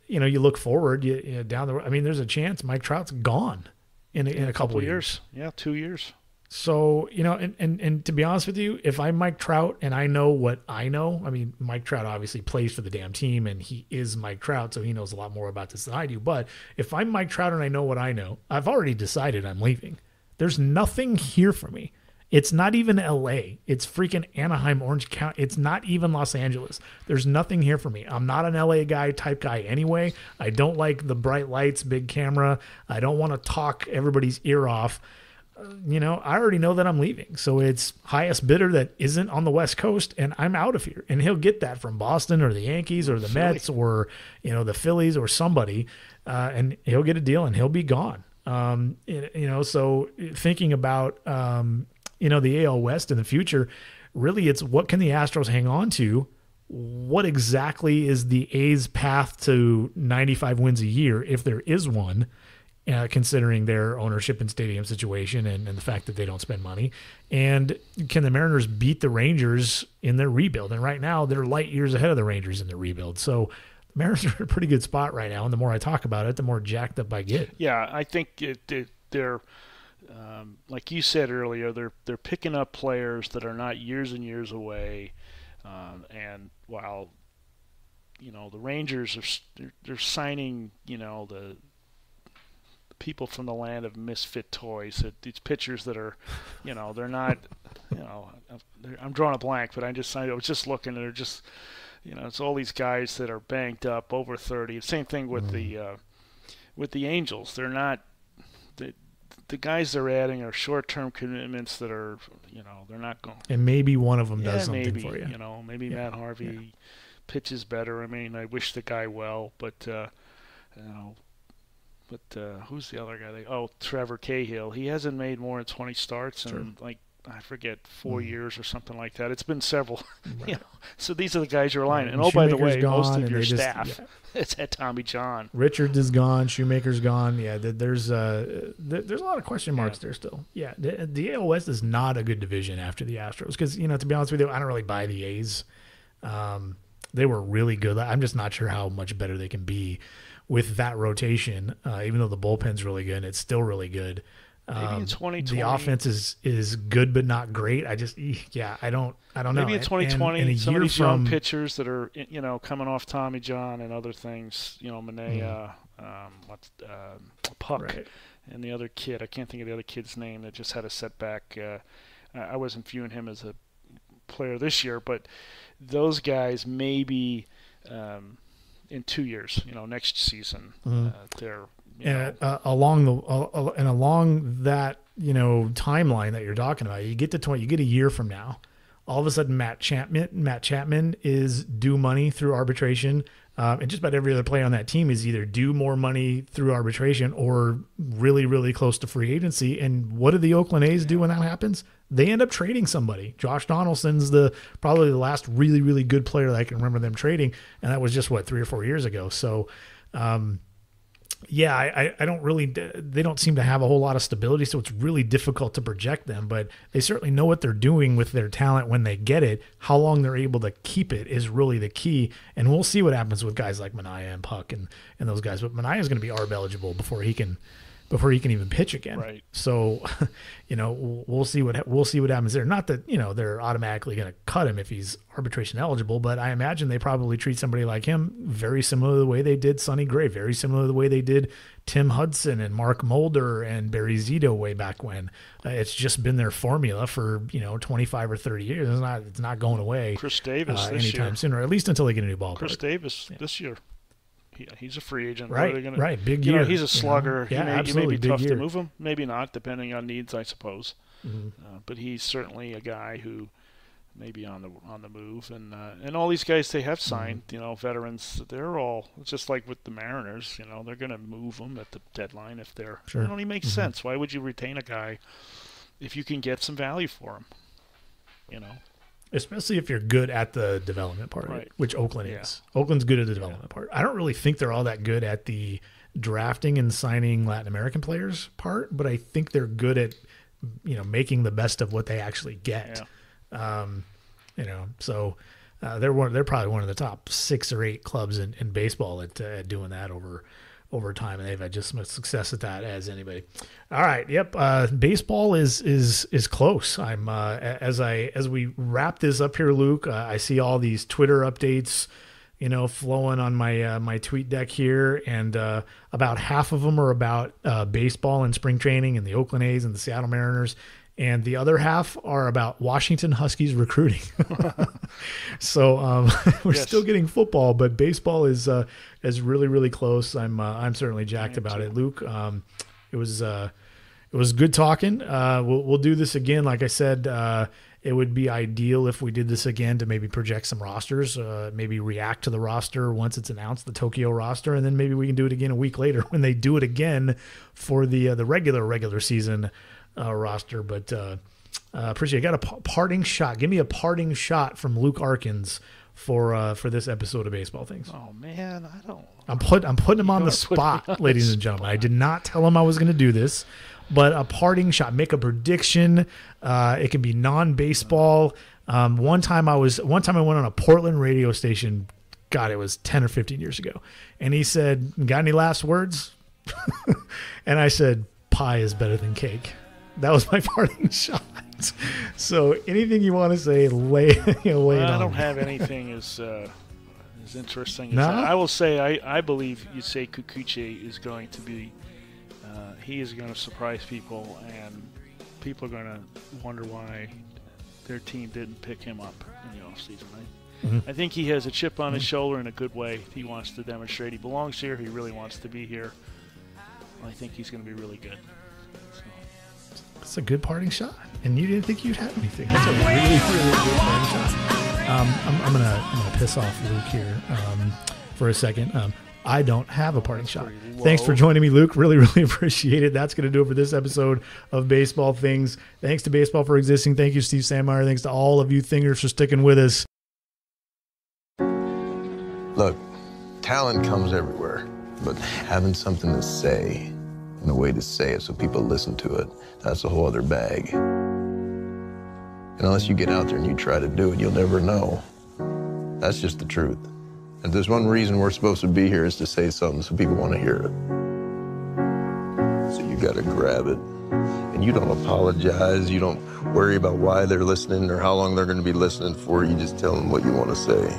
you look forward, down the road. I mean, there's a chance Mike Trout's gone in a couple of years. Yeah, 2 years. So, and to be honest with you, if I'm Mike Trout and I know what I know, I mean, Mike Trout obviously plays for the damn team and he is Mike Trout, so he knows a lot more about this than I do. But if I'm Mike Trout and I know what I know, I've already decided I'm leaving. There's nothing here for me. It's not even LA. It's freaking Anaheim, Orange County. It's not even Los Angeles. There's nothing here for me. I'm not an LA type guy anyway. I don't like the bright lights, big camera. I don't want to talk everybody's ear off. I already know that I'm leaving. So it's highest bidder that isn't on the West Coast, and I'm out of here. And he'll get that from Boston or the Yankees or the Mets or, the Phillies or somebody, and he'll get a deal and he'll be gone. So thinking about the AL West in the future, really it's what can the Astros hang on to? What exactly is the A's path to 95 wins a year, if there is one, considering their ownership and stadium situation and the fact that they don't spend money? And can the Mariners beat the Rangers in their rebuild? And right now, they're light years ahead of the Rangers in their rebuild. So the Mariners are in a pretty good spot right now, and the more I talk about it, the more jacked up I get. Yeah, I think they're like you said earlier, they're picking up players that are not years and years away, and while the Rangers they're signing the people from the land of misfit toys, these pitchers that are they're not I'm drawing a blank, but I was just looking, and they're just it's all these guys that are banked up over 30. Same thing with the Angels. They're not the guys they're adding are short-term commitments that are, they're not going. And maybe one of them does something for you. Maybe Matt Harvey pitches better. I mean, I wish the guy well, but who's the other guy? Trevor Cahill. He hasn't made more than 20 starts in I forget 4 years or something like that. It's been several. Right. So these are the guys you're relying on. And by the way, most of your staff it's at Tommy John. Richards is gone. Shoemaker's gone. Yeah, there's a lot of question marks there still. Yeah, the AL West is not a good division after the Astros because to be honest with you, I don't really buy the A's. They were really good. I'm just not sure how much better they can be with that rotation. Even though the bullpen's really good, it's still really good. Maybe in 2020. The offense is good but not great. I don't know. Maybe in 2020, and some of these young pitchers that are coming off Tommy John and other things, Manaea, Puck, right. And the other kid, I can't think of the other kid's name that just had a setback. I wasn't viewing him as a player this year, but those guys maybe in 2 years, next season, they're. Along that timeline that you're talking about, you get to you get a year from now, all of a sudden Matt Chapman is due money through arbitration, and just about every other player on that team is either due more money through arbitration or really, really close to free agency. And what do the Oakland A's do when that happens? They end up trading somebody. Josh Donaldson's probably the last really, really good player that I can remember them trading, and that was just 3 or 4 years ago. So. I don't really. They don't seem to have a whole lot of stability, so it's really difficult to project them. But they certainly know what they're doing with their talent when they get it. How long they're able to keep it is really the key. And we'll see what happens with guys like Manaea and Puck and those guys. But Manaea is going to be ARB eligible before he can even pitch again. Right. So, we'll see what happens there. Not that they're automatically going to cut him if he's arbitration eligible, but I imagine they probably treat somebody like him very similar to the way they did Sonny Gray, very similar to the way they did Tim Hudson and Mark Mulder and Barry Zito way back when. It's just been their formula for 25 or 30 years. It's not going away. Chris Davis anytime soon, or at least until they get a new ballpark. Chris Davis this year. He's a free agent. Right, big year. He's a slugger. Yeah, he may be tough year. to move him. Maybe not, depending on needs, I suppose. Mm-hmm. But he's certainly a guy who may be on the move. And all these guys they have signed, veterans, they're all, just like with the Mariners, they're going to move them at the deadline if they're. Sure. It only makes sense. Why would you retain a guy if you can get some value for him? Especially if you're good at the development part, right. Which Oakland is. Oakland's good at the development part. I don't really think they're all that good at the drafting and signing Latin American players part, but I think they're good at, making the best of what they actually get. Yeah. So they're probably one of the top 6 or 8 clubs in baseball at doing that over time, and they've had just as much success at that as anybody. All right, yep. Baseball is close. I'm as we wrap this up here, Luke. I see all these Twitter updates, flowing on my tweet deck here, and about half of them are about baseball and spring training and the Oakland A's and the Seattle Mariners. And the other half are about Washington Huskies recruiting. So we're still getting football, but baseball is really, really close. I'm certainly jacked about it, Luke. It was good talking. We'll do this again. Like I said, it would be ideal if we did this again to maybe project some rosters, maybe react to the roster once it's announced, the Tokyo roster, and then maybe we can do it again a week later when they do it again for the regular season roster. But Appreciate it. Got a parting shot. Give me a parting shot from Luke Arkins for this episode of Baseball Things. Oh man, I don't. I'm putting him on the spot, ladies and gentlemen. I did not tell him I was going to do this, but a parting shot. Make a prediction. It can be non-baseball. One time I went on a Portland radio station. God, it was 10 or 15 years ago, and he said, "Got any last words?" And I said, "Pie is better than cake." That was my parting shot. So anything you want to say, lay it on. I don't have anything as interesting as that. I will say I believe Yusei Kikuchi is going to be he is going to surprise people, and people are going to wonder why their team didn't pick him up in the offseason, right? Mm-hmm. I think he has a chip on his shoulder in a good way. He wants to demonstrate he belongs here. He really wants to be here. I think he's going to be really good. That's a good parting shot, and you didn't think you'd have anything. That's a really, really good parting shot. I'm gonna piss off Luke here for a second. I don't have a parting shot. Thanks for joining me, Luke. Really, really appreciate it. That's gonna do it for this episode of Baseball Things. Thanks to Baseball for existing. Thank you, Steve Sandmeyer. Thanks to all of you Thingers for sticking with us. Look, talent comes everywhere, but having something to say and a way to say it so people listen to it, that's a whole other bag. And unless you get out there and you try to do it, you'll never know. That's just the truth. And there's one reason we're supposed to be here is to say something so people want to hear it. So you got to grab it. And you don't apologize. You don't worry about why they're listening or how long they're going to be listening for. You just tell them what you want to say.